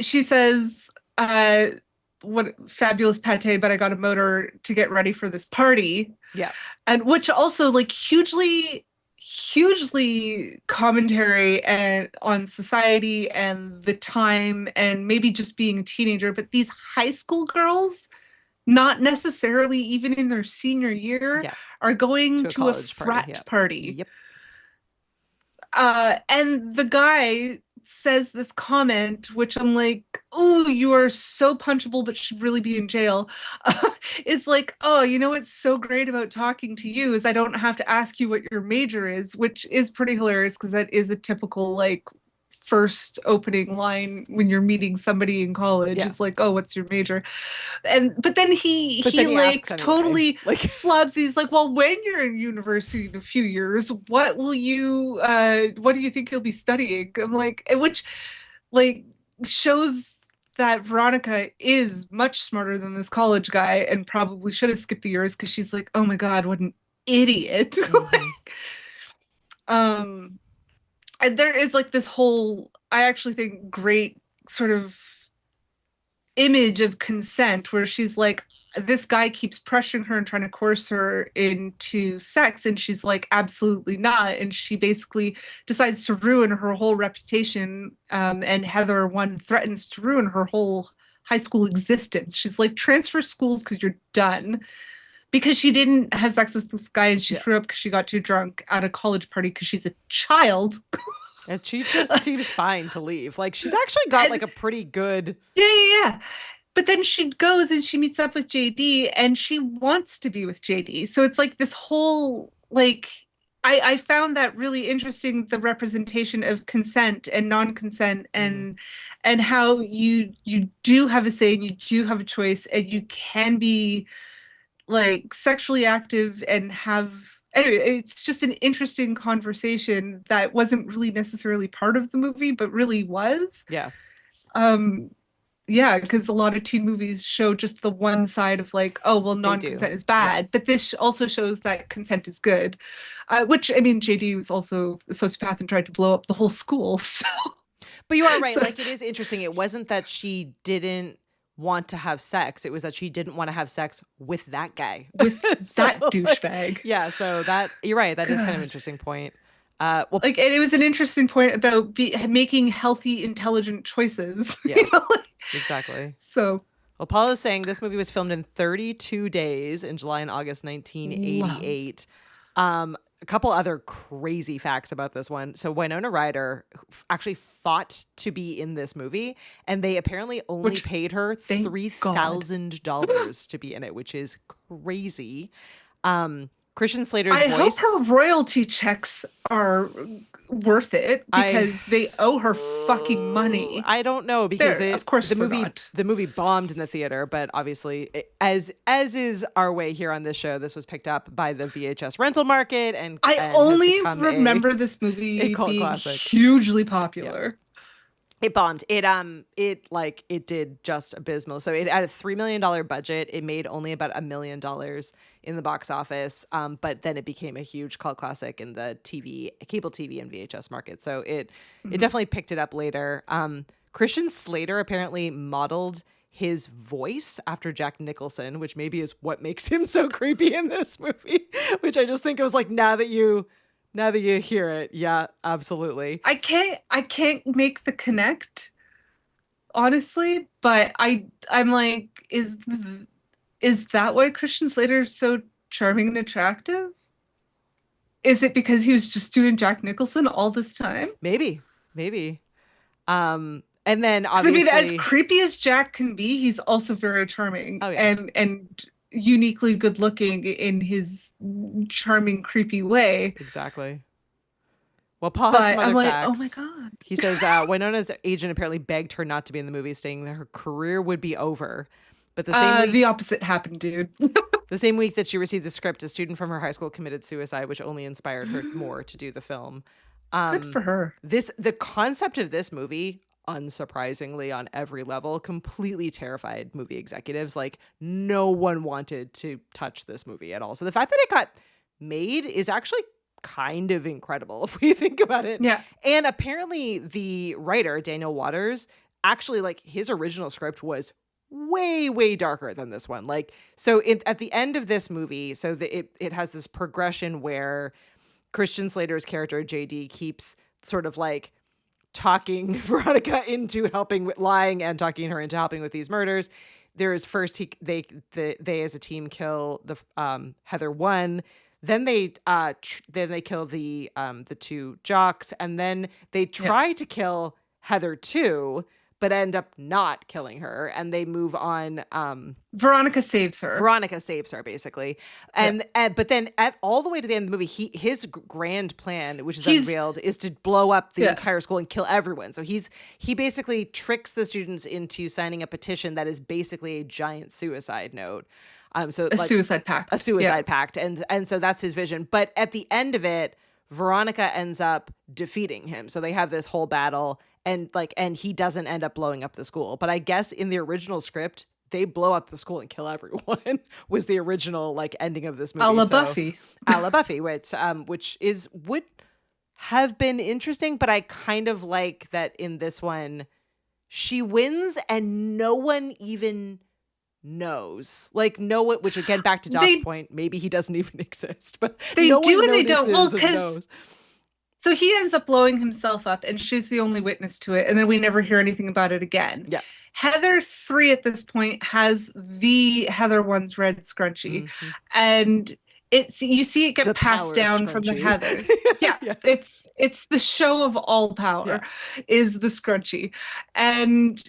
she says, what fabulous pate, but I got a motor to get ready for this party. Yeah. And which also like hugely commentary and on society and the time and maybe just being a teenager. But these high school girls, not necessarily even in their senior year, are going to a college frat party. Yep. And the guy says this comment, which I'm like, oh, you are so punchable, but should really be in jail. It's like, oh, you know what's so great about talking to you is I don't have to ask you what your major is, which is pretty hilarious because that is a typical like first opening line when you're meeting somebody in college. It's like, oh, what's your major? But then he like totally like flubs. He's like, well, when you're in university in a few years, what do you think you'll be studying? I'm like, which like shows that Veronica is much smarter than this college guy and probably should have skipped the years, because she's like, oh my God, what an idiot. Mm-hmm. And there is like this whole, I actually think, great sort of image of consent where she's like, this guy keeps pressuring her and trying to coerce her into sex, and she's like, absolutely not. And she basically decides to ruin her whole reputation. And Heather one threatens to ruin her whole high school existence. She's like, transfer schools because you're done. Because she didn't have sex with this guy and she threw up because she got too drunk at a college party because she's a child. And she just seems fine to leave. Like she's actually got like a pretty good. Yeah. But then she goes and she meets up with JD and she wants to be with JD. So it's like this whole, like, I found that really interesting, the representation of consent and non-consent and how you do have a say and you do have a choice and you can be like sexually active and have, anyway, it's just an interesting conversation that wasn't really necessarily part of the movie, but really was. Yeah. Yeah, because a lot of teen movies show just the one side of like, oh, well, non-consent is bad. But this also shows that consent is good. Which, I mean, JD was also a sociopath and tried to blow up the whole school. So. But you are right. Like, it is interesting. It wasn't that she didn't want to have sex. It was that she didn't want to have sex with that guy. With that douchebag. Yeah, so that, you're right. That is kind of an interesting point. Well, like, and it was an interesting point about making healthy, intelligent choices. Yeah, you know? exactly. So, well, Paul is saying this movie was filmed in 32 days in July and August 1988. A couple other crazy facts about this one. So Winona Ryder actually fought to be in this movie, and they apparently only paid her $3,000 to be in it, which is crazy. Christian Slater's voice. I hope her royalty checks are worth it because they owe her fucking money. I don't know because of course the movie bombed in the theater, but obviously, as is our way here on this show, this was picked up by the VHS rental market, and I only remember this movie being classic. hugely popular. Yeah. It bombed. It did just abysmal. So it had a $3 million budget. It made only about $1 million in the box office. But then it became a huge cult classic in the cable TV and VHS market. So it definitely picked it up later. Christian Slater apparently modeled his voice after Jack Nicholson, which maybe is what makes him so creepy in this movie, which I just think it was like, now that you hear it. Yeah, absolutely. I can't make the connect, honestly, but I'm like, is that why Christian Slater is so charming and attractive? Is it because he was just doing Jack Nicholson all this time? Maybe. And then 'Cause, obviously, I mean, as creepy as Jack can be, he's also very charming. Oh, yeah. And uniquely good looking in his charming, creepy way. Exactly. Well, Paul has But some other I'm like, facts. oh my God. He says Winona's agent apparently begged her not to be in the movie, saying that her career would be over. But The opposite happened, dude. the same week that she received the script, a student from her high school committed suicide, which only inspired her more to do the film. Good for her. The concept of this movie, unsurprisingly on every level, completely terrified movie executives. Like, no one wanted to touch this movie at all. So the fact that it got made is actually kind of incredible if we think about it. Yeah. And apparently the writer, Daniel Waters, actually, like, his original script was way, way darker than this one. Like, so at the end of this movie, so it has this progression where Christian Slater's character, JD, keeps sort of like talking Veronica into lying and talking her into helping with these murders. There's first they as a team kill the Heather 1. Then they kill the 2 jocks, and then they try to kill Heather 2, but end up not killing her, and they move on. Veronica saves her. Veronica saves her, basically, but then all the way to the end of the movie, his grand plan, which is unveiled, is to blow up the entire school and kill everyone. So he basically tricks the students into signing a petition that is basically a giant suicide note. So a suicide pact. A suicide pact. And so that's his vision. But at the end of it, Veronica ends up defeating him. So they have this whole battle, and he doesn't end up blowing up the school. But I guess in the original script, they blow up the school and kill everyone was the original ending of this movie. A la Buffy. A la Buffy, which would have been interesting, but I kind of like that in this one, she wins and no one even knows. Which again, back to Doc's point, maybe he doesn't even exist, but they no do one and they don't. Well, notices and knows. So he ends up blowing himself up, and she's the only witness to it, and then we never hear anything about it again. Yeah. Heather 3 at this point has the Heather 1's red scrunchie, and you see it get The passed power down from the scrunchie. Heathers. Yeah, it's the show of all power is the scrunchie, and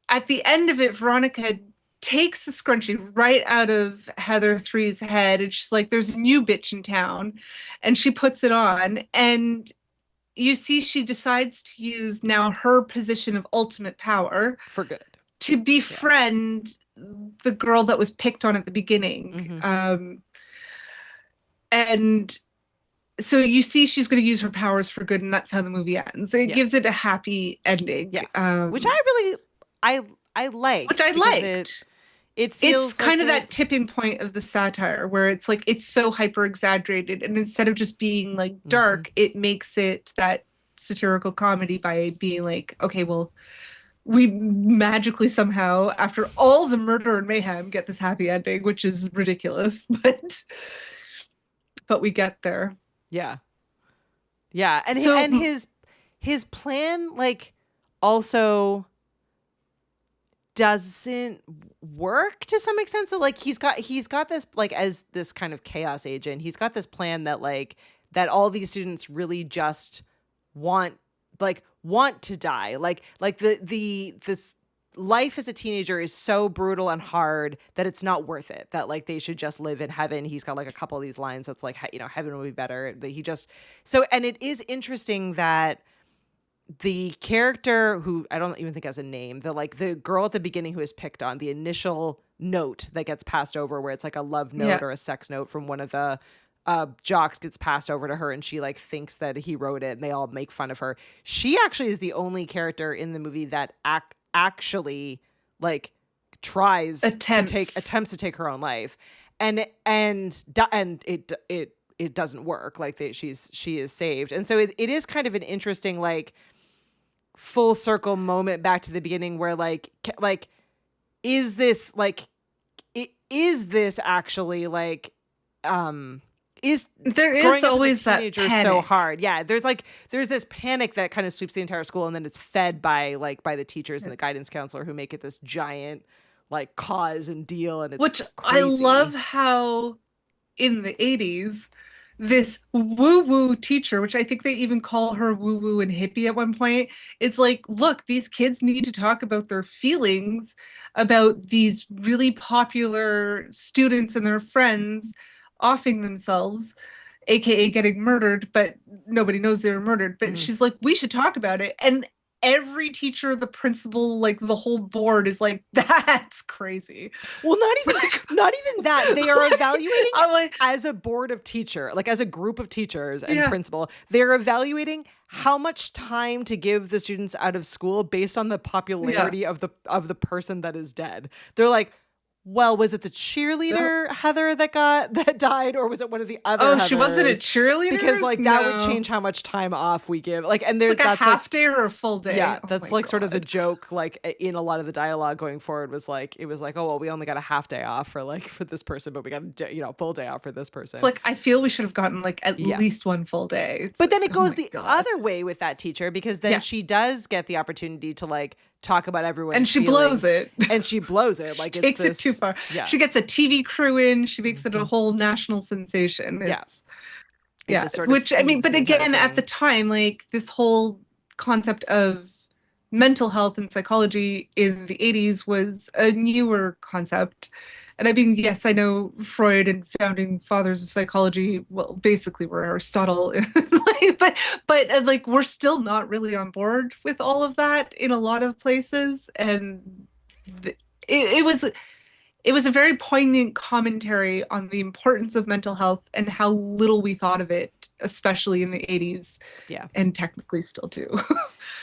at the end of it, Veronica takes the scrunchie right out of Heather 3's head, and she's like, there's a new bitch in town, and she puts it on, and you see she decides to use now her position of ultimate power For good. to befriend the girl that was picked on at the beginning. And so you see she's going to use her powers for good, and that's how the movie ends. It gives it a happy ending. Which I really I liked. Which I liked. It feels it's kind of that tipping point of the satire where it's like it's so hyper exaggerated, and instead of just being like dark, it makes it that satirical comedy by being like, okay, well, we magically somehow, after all the murder and mayhem, get this happy ending, which is ridiculous, but we get there. Yeah, and So- and his plan also doesn't work to some extent. So he's got this as this kind of chaos agent, he's got this plan that all these students really just want to die. This life as a teenager is so brutal and hard that it's not worth it, that they should just live in heaven. He's got a couple of these lines that's heaven would be better, but and it is interesting that the character, who I don't even think has a name, the girl at the beginning who is picked on, the initial note that gets passed over where it's a love note or a sex note from one of the Jocks gets passed over to her and she like thinks that he wrote it and they all make fun of her. She actually is the only character in the movie that actually like attempts to take her own life, and it doesn't work. Like she is saved, and so it is kind of an interesting like full circle moment back to the beginning where is this actually like there is always that panic. So hard. Yeah. There's this panic that kind of sweeps the entire school, and then it's fed by the teachers and the guidance counselor who make it this giant like cause and deal. And it's which crazy. I love how in the 80s, this woo-woo teacher, which I think they even call her woo-woo and hippie at one point, is like, look, these kids need to talk about their feelings about these really popular students and their friends offing themselves, aka getting murdered, but nobody knows they were murdered. But she's like, we should talk about it. And every teacher, the principal, like the whole board is like, that's crazy. Well, not even that. They are evaluating as a board of teacher, like as a group of teachers and principal, they're evaluating how much time to give the students out of school based on the popularity of the person that is dead. They're like, well, was it the cheerleader Heather that died, or was it one of the other? Oh, she wasn't a cheerleader, because like that would change how much time off we give. Like, and there's like a half day or a full day. Yeah, that's like sort of the joke. Like in a lot of the dialogue going forward was like it was like, oh well, we only got a half day off for this person, but we got a full day off for this person. It's like I feel we should have gotten like at least one full day. It's but then it oh goes the other way with that teacher, because then she does get the opportunity to like talk about everyone, and she blows it. And she blows it. Like she takes it too far. Yeah. She gets a TV crew in. She makes it a whole national sensation. Which I mean, but again, at the time, like this whole concept of mental health and psychology in the 80s was a newer concept. And I mean, yes, I know Freud and founding fathers of psychology, well, basically were Aristotle, but like we're still not really on board with all of that in a lot of places. And it was a very poignant commentary on the importance of mental health and how little we thought of it, especially in the 80s. Yeah. And technically still do.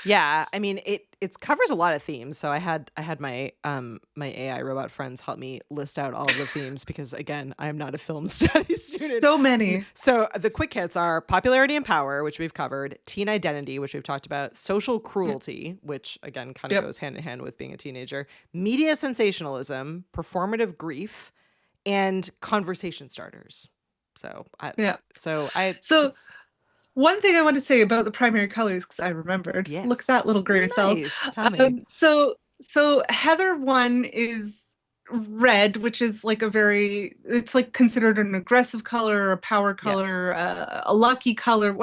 Yeah. I mean, it covers a lot of themes. So I had my my AI robot friends help me list out all of the themes, because again, I am not a film studies student. So many. So the quick hits are popularity and power, which we've covered, teen identity, which we've talked about, social cruelty, which again kind of goes hand in hand with being a teenager, media sensationalism, performative grief, and conversation starters. So one thing I want to say about the primary colors, because I remembered. Yes. Look at that little gray cell. Tell me. So Heather 1 is red, which is like it's like considered an aggressive color, a power color, a lucky color.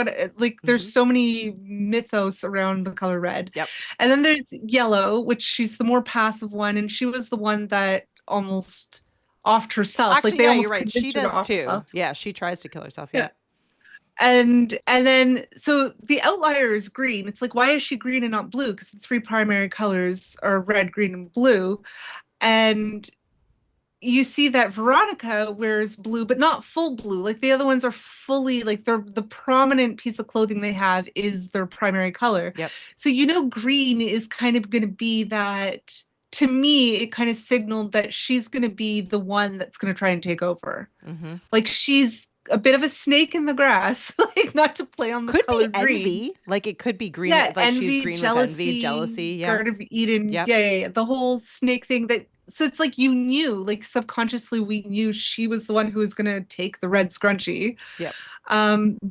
There's so many mythos around the color red. Yep. And then there's yellow, which she's the more passive one, and she was the one that almost offed herself. Actually, like they almost you're right. She does too. Herself. Yeah, she tries to kill herself. Yeah. And then so the outlier is green. It's like, why is she green and not blue? Because the three primary colors are red, green, and blue. And you see that Veronica wears blue, but not full blue. Like the other ones are fully, like the prominent piece of clothing they have is their primary color. Yep. So green is kind of going to be that. To me, it kind of signaled that she's going to be the one that's going to try and take over. Mm-hmm. Like she's a bit of a snake in the grass, like not to play on the could color be green. Envy, like it could be green. Yeah, like envy, she's green jealousy, with envy, jealousy. Yeah, Garden of Eden. Yep. Yeah, the whole snake thing. So it's like you knew, like subconsciously, we knew she was the one who was going to take the red scrunchie. Yep.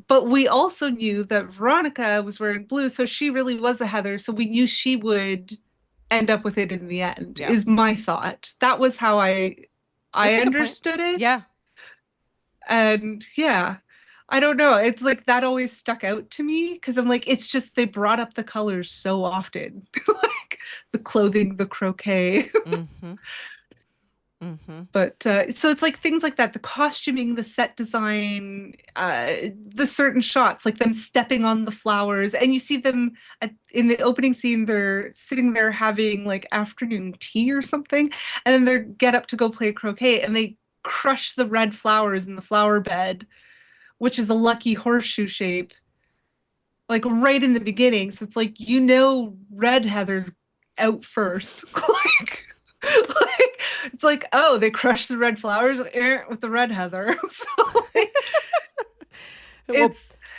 But we also knew that Veronica was wearing blue, so she really was a Heather. So we knew she would end up with it in the end. Yeah. Is my thought. That was how I understood it. Yeah. And yeah, I don't know. It's like that always stuck out to me because I'm like, it's just they brought up the colors so often, like the clothing, the croquet. Mm-hmm. Mm-hmm. But so it's like things like that, the costuming, the set design, the certain shots, like them stepping on the flowers, and you see them in the opening scene, they're sitting there having like afternoon tea or something, and then they get up to go play croquet, and they crush the red flowers in the flower bed. which is a lucky horseshoe shape, like right in the beginning. So it's like, you know, red heather's out first. like it's like, oh, they crushed the red flowers with the red heather. So like, Well,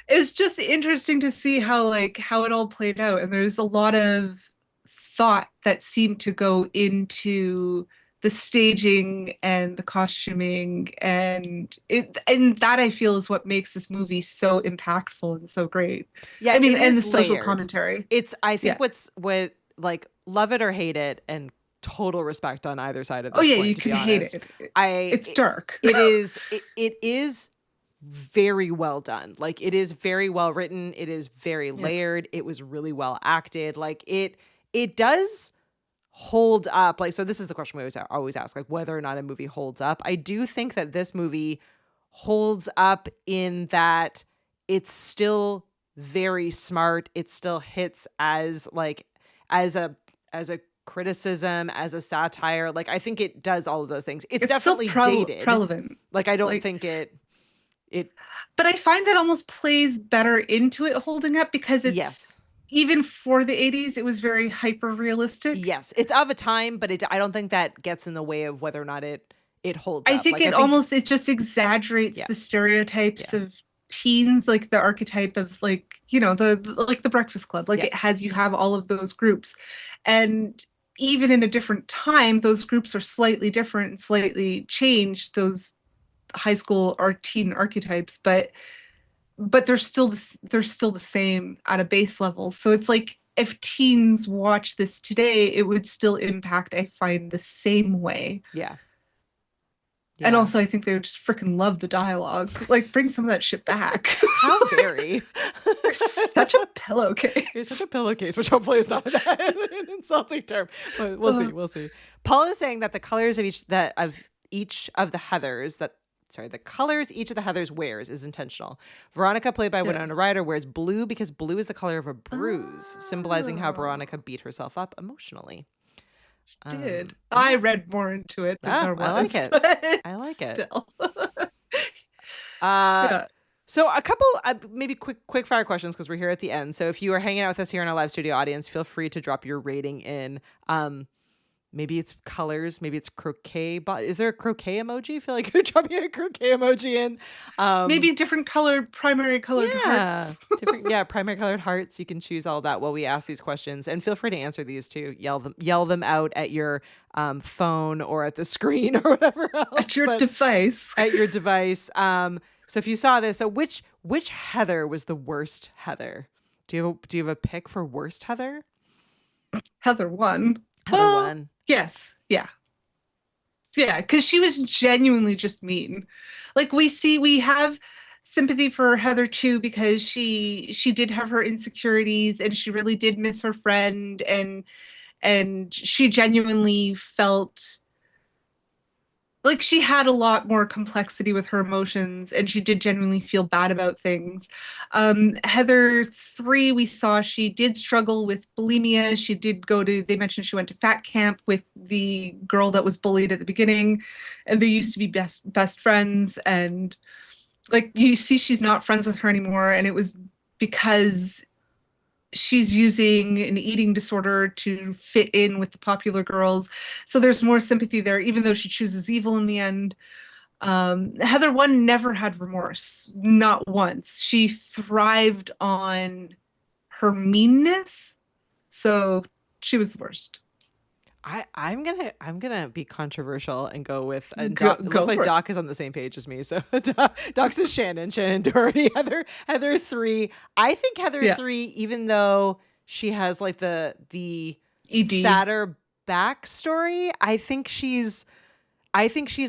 it's just interesting to see how it all played out. And there's a lot of thought that seemed to go into the staging and the costuming, and that I feel is what makes this movie so impactful and so great. yeah, I mean, it and the is social layered. commentary. I think Yeah. what like love it or hate it, and total respect on either side of Oh this yeah, point, you to be could hate honest. it. I It's dark. it is very well done. Like, it is very well written. It is very Yeah. layered. It was really well acted. Like, it does hold up. Like, so this is the question we always ask, like, whether or not a movie holds up. I do think that this movie holds up in that it's still very smart. It still hits as like as a criticism, as a satire. Like, I think it does all of those things. It's so definitely dated. relevant. Like, I don't Like, think it but I find that almost plays better into it holding up, because it's, yes. even for the 80s, it was very hyper realistic. Yes, it's of a time, but I don't think that gets in the way of whether or not it holds I up. think Like, it just exaggerates Yeah. the stereotypes Yeah. of teens, like the archetype of, like, you know, like the Breakfast Club. Like, Yeah. you have all of those groups. And even in a different time, those groups are slightly different and slightly changed, those high school or teen archetypes, but they're still the same at a base level. So it's like, if teens watch this today, it would still impact, I find, the same way. Yeah. And Yeah. also, I think they would just freaking love the dialogue. Like, bring some of that shit back. How very. You're such a pillowcase. It's such a pillowcase, which hopefully is not an insulting term. But we'll see. We'll see. Paul is saying that the colors of each of the Heathers the colors each of the Heathers wears is intentional. Veronica, played by Winona Ryder, wears blue because blue is the color of a bruise, symbolizing how Veronica beat herself up emotionally. Did. I read more into it than there was. I like it. but I like it. Still. Yeah. So a couple maybe quick fire questions, because we're here at the end. So if you are hanging out with us here in our live studio audience, feel free to drop your rating in. Maybe it's colors, maybe it's croquet. Is there a croquet emoji? I feel like you're dropping a croquet emoji in. Maybe different primary colored hearts. Primary colored hearts. You can choose all that while we ask these questions, and feel free to answer these too. Yell them out at your phone or at the screen or whatever else. At your device. At your device. So if you saw this, so which Heather was the worst Heather? Do you have a pick for worst Heather? Heather won. Heather won. Yes. Yeah. Yeah, because she was genuinely just mean. Like, we have sympathy for Heather too, because she did have her insecurities, and she really did miss her friend, and she genuinely felt like she had a lot more complexity with her emotions, and she did genuinely feel bad about things. Heather 3, we saw she did struggle with bulimia. She did they mentioned she went to fat camp with the girl that was bullied at the beginning, and they used to be best friends. And like, you see, she's not friends with her anymore, and it was because she's using an eating disorder to fit in with the popular girls. So there's more sympathy there, even though she chooses evil in the end. Heather 1 never had remorse, not once. She thrived on her meanness, so she was the worst. I'm gonna be controversial and go with Go looks like for it. Doc is on the same page as me. So Doc says Shannen Doherty, Heather 3. I think Heather 3, even though she has like the ED. sadder backstory, I think she's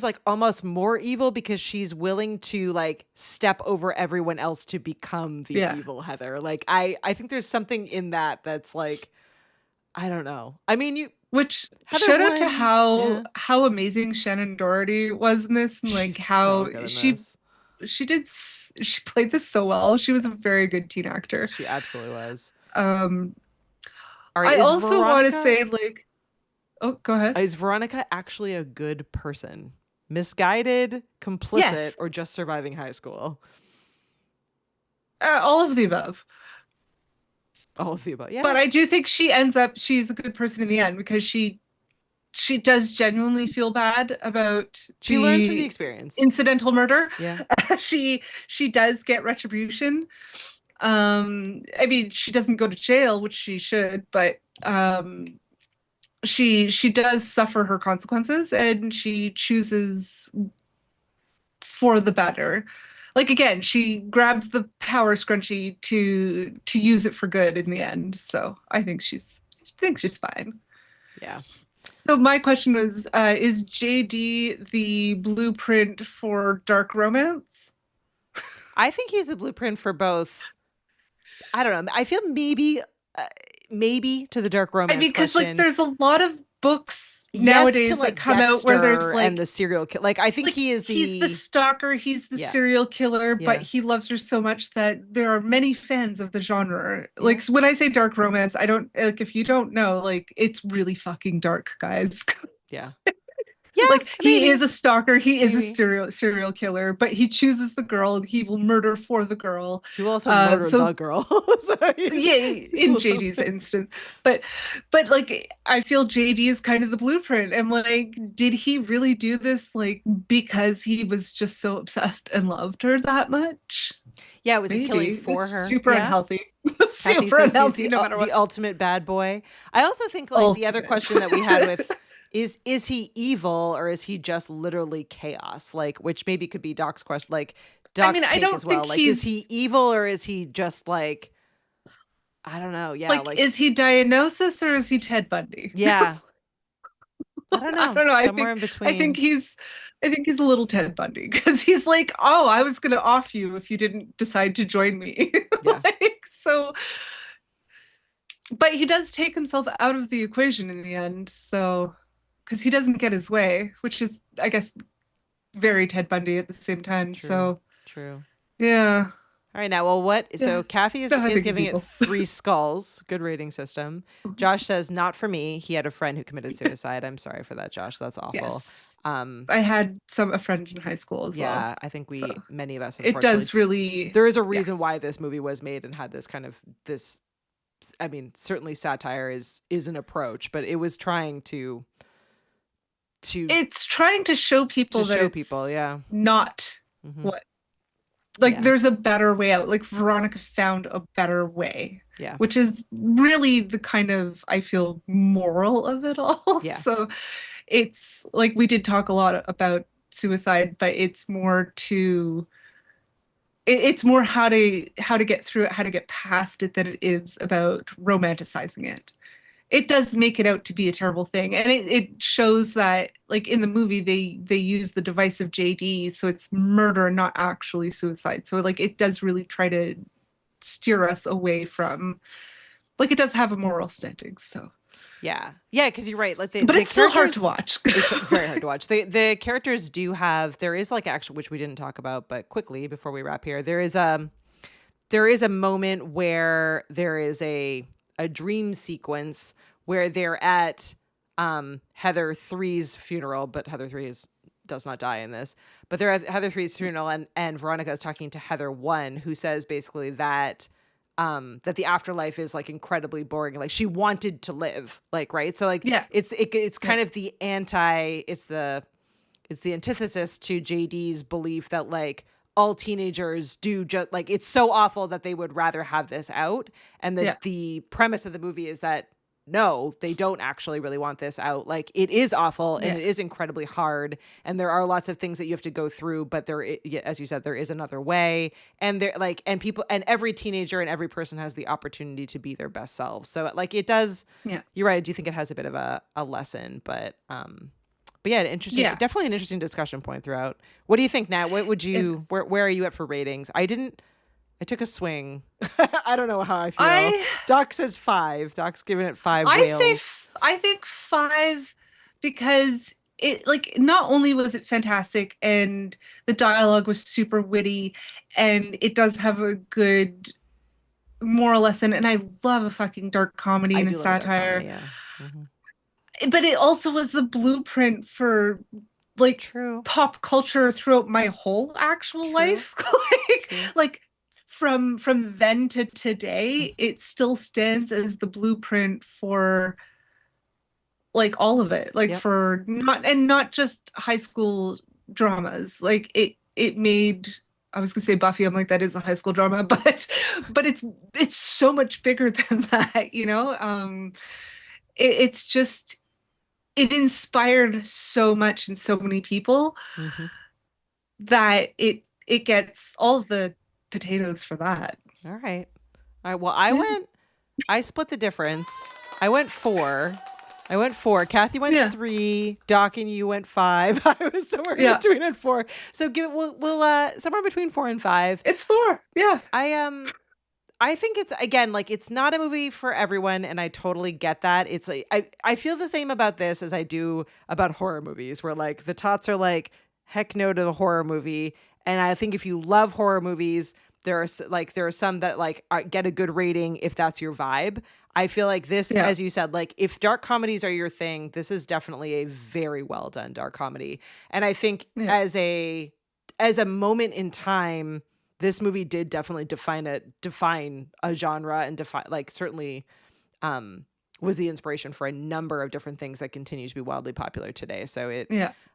like almost more evil, because she's willing to like step over everyone else to become the evil Heather. Like, I think there's something in that's like, I don't know. I mean, Which Heather shout out won. to how amazing Shannen Doherty was in this, and like She's how so good in she this. she played this so well. She was a very good teen actor. She absolutely was. All right, I is also want to Veronica- say, like, oh, go ahead. Is Veronica actually a good person? Misguided, complicit, Yes. or just surviving high school? All of the above. All of the above. Yeah. But I do think she's a good person in the end because she does genuinely feel bad about She learns from the the experience. incidental murder. Yeah. She does get retribution. I mean, she doesn't go to jail, which she should, but she does suffer her consequences, and she chooses for the better. Like again, she grabs the power scrunchie to use it for good in the end. So I think she's fine. Yeah. So my question was, is JD the blueprint for dark romance? I think he's the blueprint for both. I don't know. I feel maybe to the dark I romance mean, because question. like there's a lot of books Yes, nowadays to, like, that come out where there's Dexter like and the serial killer. Like I think he is he's the stalker, he's the Yeah. serial killer, but Yeah. he loves her so much that there are many fans of the genre. Yeah. Like when I say dark romance, I don't like if you don't know, like it's really fucking dark, guys. Yeah. Yeah. Like maybe. he is a stalker, he is a Maybe. serial killer, but he chooses the girl and he will murder for the girl. He will also murder so the girl. So yeah, in JD's instance, but like I feel JD is kind of the blueprint. And like, did he really do this like because he was just so obsessed and loved her that much? Yeah, was he killing Maybe. for It's her? super Yeah. unhealthy. Kathy Super says he's unhealthy, no matter the what. ultimate bad boy. I also think like the other Ultimate. question that we had with is he evil or is he just literally chaos? Like, which maybe could be Doc's question, like Doc's mean, I take don't as well. think Like, is he evil or is he just like, I don't know. Yeah, Like, is he Diagnosis or is he Ted Bundy? yeah. I don't know. I don't know. Somewhere in between. I think he's a little Ted Bundy because he's like, oh, I was gonna off you if you didn't decide to join me. Yeah. Like, so but he does take himself out of the equation in the end, so because he doesn't get his way, which is, I guess, very Ted Bundy at the same time. True. So True. yeah. All right, now, well, what? So Kathy is No, I think he's giving it evil. 3 skulls. Good rating system. Josh says, not for me. He had a friend who committed suicide. I'm sorry for that, Josh. That's awful. Yes. I had a friend in high school as well. Yeah, I think So many of us, it does unfortunately, really. there is a reason why this movie was made and had this kind of this. I mean, certainly satire is an approach, but it was trying to. It's trying to show people that it's people, yeah, not Mhm. what. Like Yeah. there's a better way out. Like Veronica found a better way. Yeah. Which is really the kind of, I feel, moral of it all. Yeah. So it's like we did talk a lot about suicide, but it's more how to get through it, how to get past it, than it is about romanticizing it. It does make it out to be a terrible thing, and it shows that, like in the movie, they use the device of JD, so it's murder, not actually suicide. So like it does really try to steer us away from, like, it does have a moral standing. So yeah, because you're right. Like, but it's still hard to watch. It's very hard to watch. The characters do have. There is like actually, which we didn't talk about, but quickly before we wrap here, there is a moment where there is a dream sequence where they're at Heather 3's funeral, but Heather 3 does not die in this. But they're at Heather 3's funeral, and Veronica is talking to Heather 1, who says basically that that the afterlife is like incredibly boring. Like she wanted to live, like, right? So like, Yeah. it's kind of the it's the antithesis to JD's belief that like all teenagers do just like, it's so awful that they would rather have this out. And the premise of the movie is that no, they don't actually really want this out. Like it is awful and it is incredibly hard. And there are lots of things that you have to go through, but as you said, there is another way. And there like, and people, and every teenager and every person has the opportunity to be their best selves. So like it does, you're right. I do think it has a bit of a lesson, but yeah, interesting. Yeah. Definitely an interesting discussion point throughout. What do you think, Nat? What would you? Where are you at for ratings? I took a swing. I don't know how I feel. Doc says 5. Doc's giving it 5 whales. I think 5 because it, like, not only was it fantastic and the dialogue was super witty and it does have a good moral lesson, and I love a fucking dark comedy and a satire. Yeah. Mm-hmm. But it also was the blueprint for like pop culture throughout my whole actual life. Like from then to today, it still stands as the blueprint for like all of it, like Yep. for not just high school dramas. Like it made, I was gonna say Buffy, I'm like, that is a high school drama, but it's so much bigger than that, you know. It's just, it inspired so much in so many people that it gets all of the potatoes for that. All right. Well, I split the difference. I went 4. Kathy went 3. Doc and you went 5. I was somewhere between at 4. So we'll somewhere between 4 and 5. It's 4. Yeah. I think it's, again, like, it's not a movie for everyone, and I totally get that. It's like, I feel the same about this as I do about horror movies, where like the tots are like, heck no to the horror movie. And I think if you love horror movies, there are some that like get a good rating if that's your vibe. I feel like this, as you said, like if dark comedies are your thing, this is definitely a very well done dark comedy. And I think as a moment in time, this movie did definitely define a genre and certainly was the inspiration for a number of different things that continue to be wildly popular today. So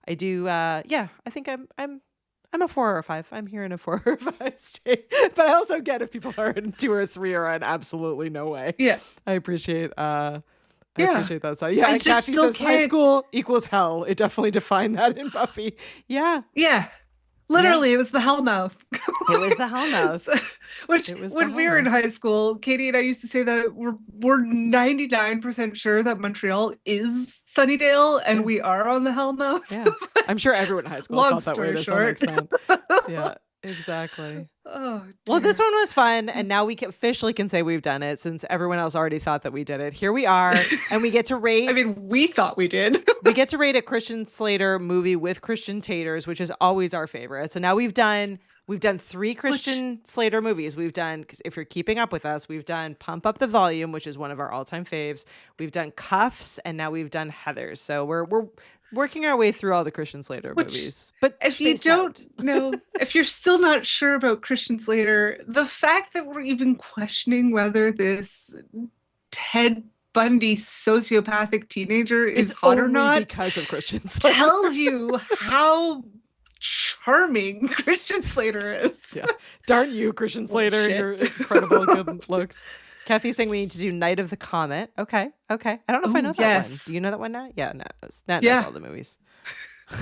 I do I think I'm a 4 or a 5. I'm here in a 4 or 5 state. But I also get if people are in 2 or 3 or an absolutely no way. Yeah. I appreciate appreciate that. So I just Kathy still says high school equals hell. It definitely defined that in Buffy. Yeah. Yeah. Literally, it was the Hellmouth. It was the Hellmouth. Which, when we were in high school, Katie and I used to say that we're 99% sure that Montreal is Sunnydale, and we are on the Hellmouth. Yeah, I'm sure everyone in high school Long felt that way to some story extent. Yeah, exactly. Oh, dear. Well, this one was fun, and now we officially can say we've done it, since everyone else already thought that we did it. Here we are, and we get to rate. I mean, we thought we did. We get to rate a Christian Slater movie with Christian taters, which is always our favorite. So now we've done 3 Christian Slater movies. We've done, if you're keeping up with us, we've done Pump Up the Volume, which is one of our all-time faves. We've done Cuffs, and now we've done Heathers. So we're working our way through all the Christian Slater movies. But if you don't know, if you're still not sure about Christian Slater, the fact that we're even questioning whether this Ted Bundy sociopathic teenager is hot or not because of Christian Slater tells you how charming Christian Slater is. Yeah. Darn you, Christian Slater, your incredible good looks. Kathy's saying we need to do Night of the Comet. Okay. I don't know if I know that one. Do you know that one, Nat? Yeah, Nat knows all the movies.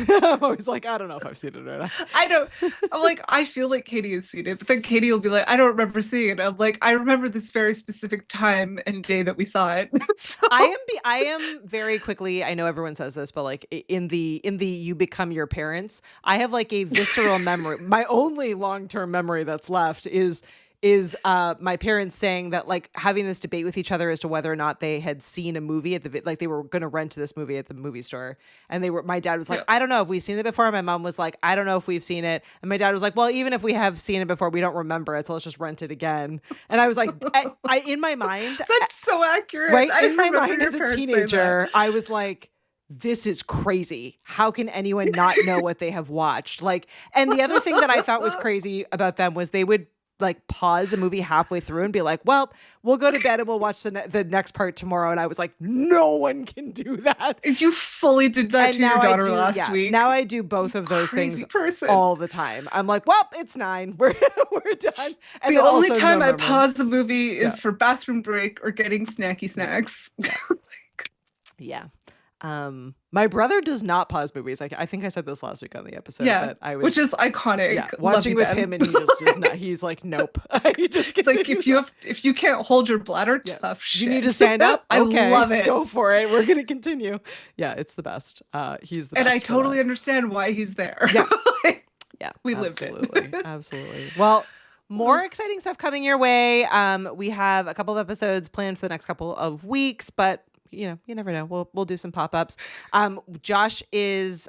I'm always like, I don't know if I've seen it or not. I don't. I'm like, I feel like Katie has seen it, but then Katie will be like, I don't remember seeing it. I'm like, I remember this very specific time and day that we saw it. So. I am very quickly. I know everyone says this, but like in the you become your parents. I have like a visceral memory. My only long-term memory that's left is my parents saying that, like, having this debate with each other as to whether or not they had seen a movie like they were going to rent this movie at the movie store. And my dad was like, I don't know if we've seen it before. My mom was like, I don't know if we've seen it. And my dad was like, well, even if we have seen it before, we don't remember it. So let's just rent it again. And I was like, I in my mind, that's so accurate. Right? In my mind as a teenager, I was like, this is crazy. How can anyone not know what they have watched? Like, and the other thing that I thought was crazy about them was they would like pause a movie halfway through and be like, well, we'll go to bed and we'll watch the next part tomorrow. And I was like, no one can do that. You fully did that to your daughter last week. Now I do both of those things all the time. I'm like, well, it's 9. We're done. And the only time I pause the movie is for bathroom break or getting snacky snacks. Yeah. My brother does not pause movies. I think I said this last week on the episode. Yeah, but which is iconic. Yeah, watching with him, and he just is not. He's like, nope. He just it's like if you can't hold your bladder, tough shit. You need to stand up. Okay, I love it. Go for it. We're gonna continue. Yeah, it's the best. He's the best. And I totally understand why he's there. Yeah, yeah, we lived it. Absolutely. Well. More exciting stuff coming your way. We have a couple of episodes planned for the next couple of weeks, but you never know. We'll do some pop-ups. Josh is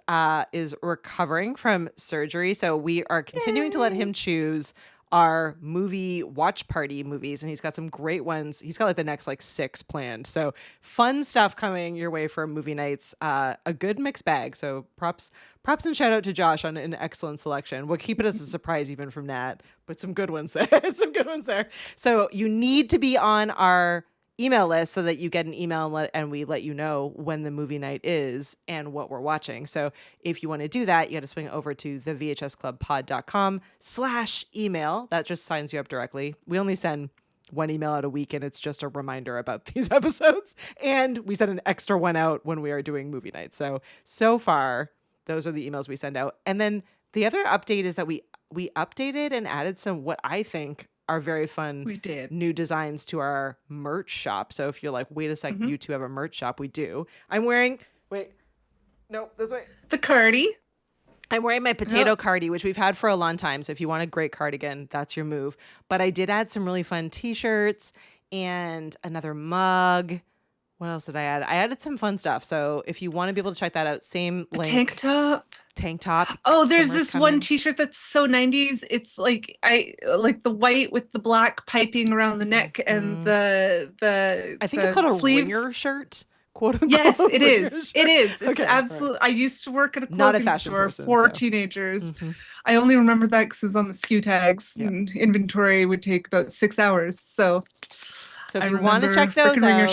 recovering from surgery, so we are continuing to let him choose our movie watch party movies, and he's got some great ones. He's got like the next like 6 planned. So fun stuff coming your way for movie nights. A good mixed bag. So props and shout out to Josh on an excellent selection. We'll keep it as a surprise even from Nat, but some good ones there. Some good ones there. So you need to be on our email list so that you get an email and we let you know when the movie night is and what we're watching. So if you want to do that, you got to swing over to the vhsclubpod.com/email. That just signs you up directly. We only send one email out a week, and it's just a reminder about these episodes. And we send an extra one out when we are doing movie nights. So far, those are the emails we send out. And then the other update is that we updated and added some what I think are very fun new designs to our merch shop. So if you're like, wait a second, you two have a merch shop, we do. I'm wearing, this way. The cardi. I'm wearing my potato cardi, which we've had for a long time. So if you want a great cardigan, that's your move. But I did add some really fun t-shirts and another mug. What else did I add? I added some fun stuff. So if you want to be able to check that out, same link. Tank top. Oh, there's this one t-shirt that's so 90s. It's like the white with the black piping around the neck and the I think it's called sleeves. A ringer shirt. Quote unquote. Yes, it is. Shirt. It is. It's Okay, absolutely. Right. I used to work at a clothing store person, for so. teenagers. I only remember that because it was on the SKU tags, and inventory would take about 6 hours. So if you want to check those ringer out,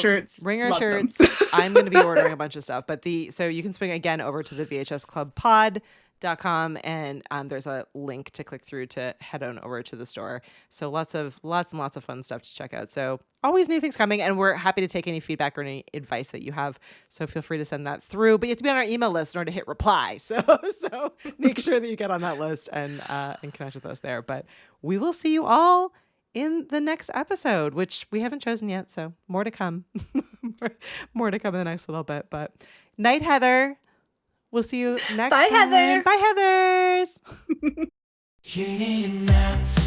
shirts, I'm going to be ordering a bunch of stuff. But so you can swing again over to the vhsclubpod.com, and there's a link to click through to head on over to the store. So lots and lots of fun stuff to check out. So always new things coming, and we're happy to take any feedback or any advice that you have. So feel free to send that through. But you have to be on our email list in order to hit reply. So make sure that you get on that list and connect with us there. But we will see you all in the next episode, which we haven't chosen yet. So more to come. more to come in the next little bit. But night, Heather. We'll see you next time. Bye, Heather. Bye, Heathers. King and Nat.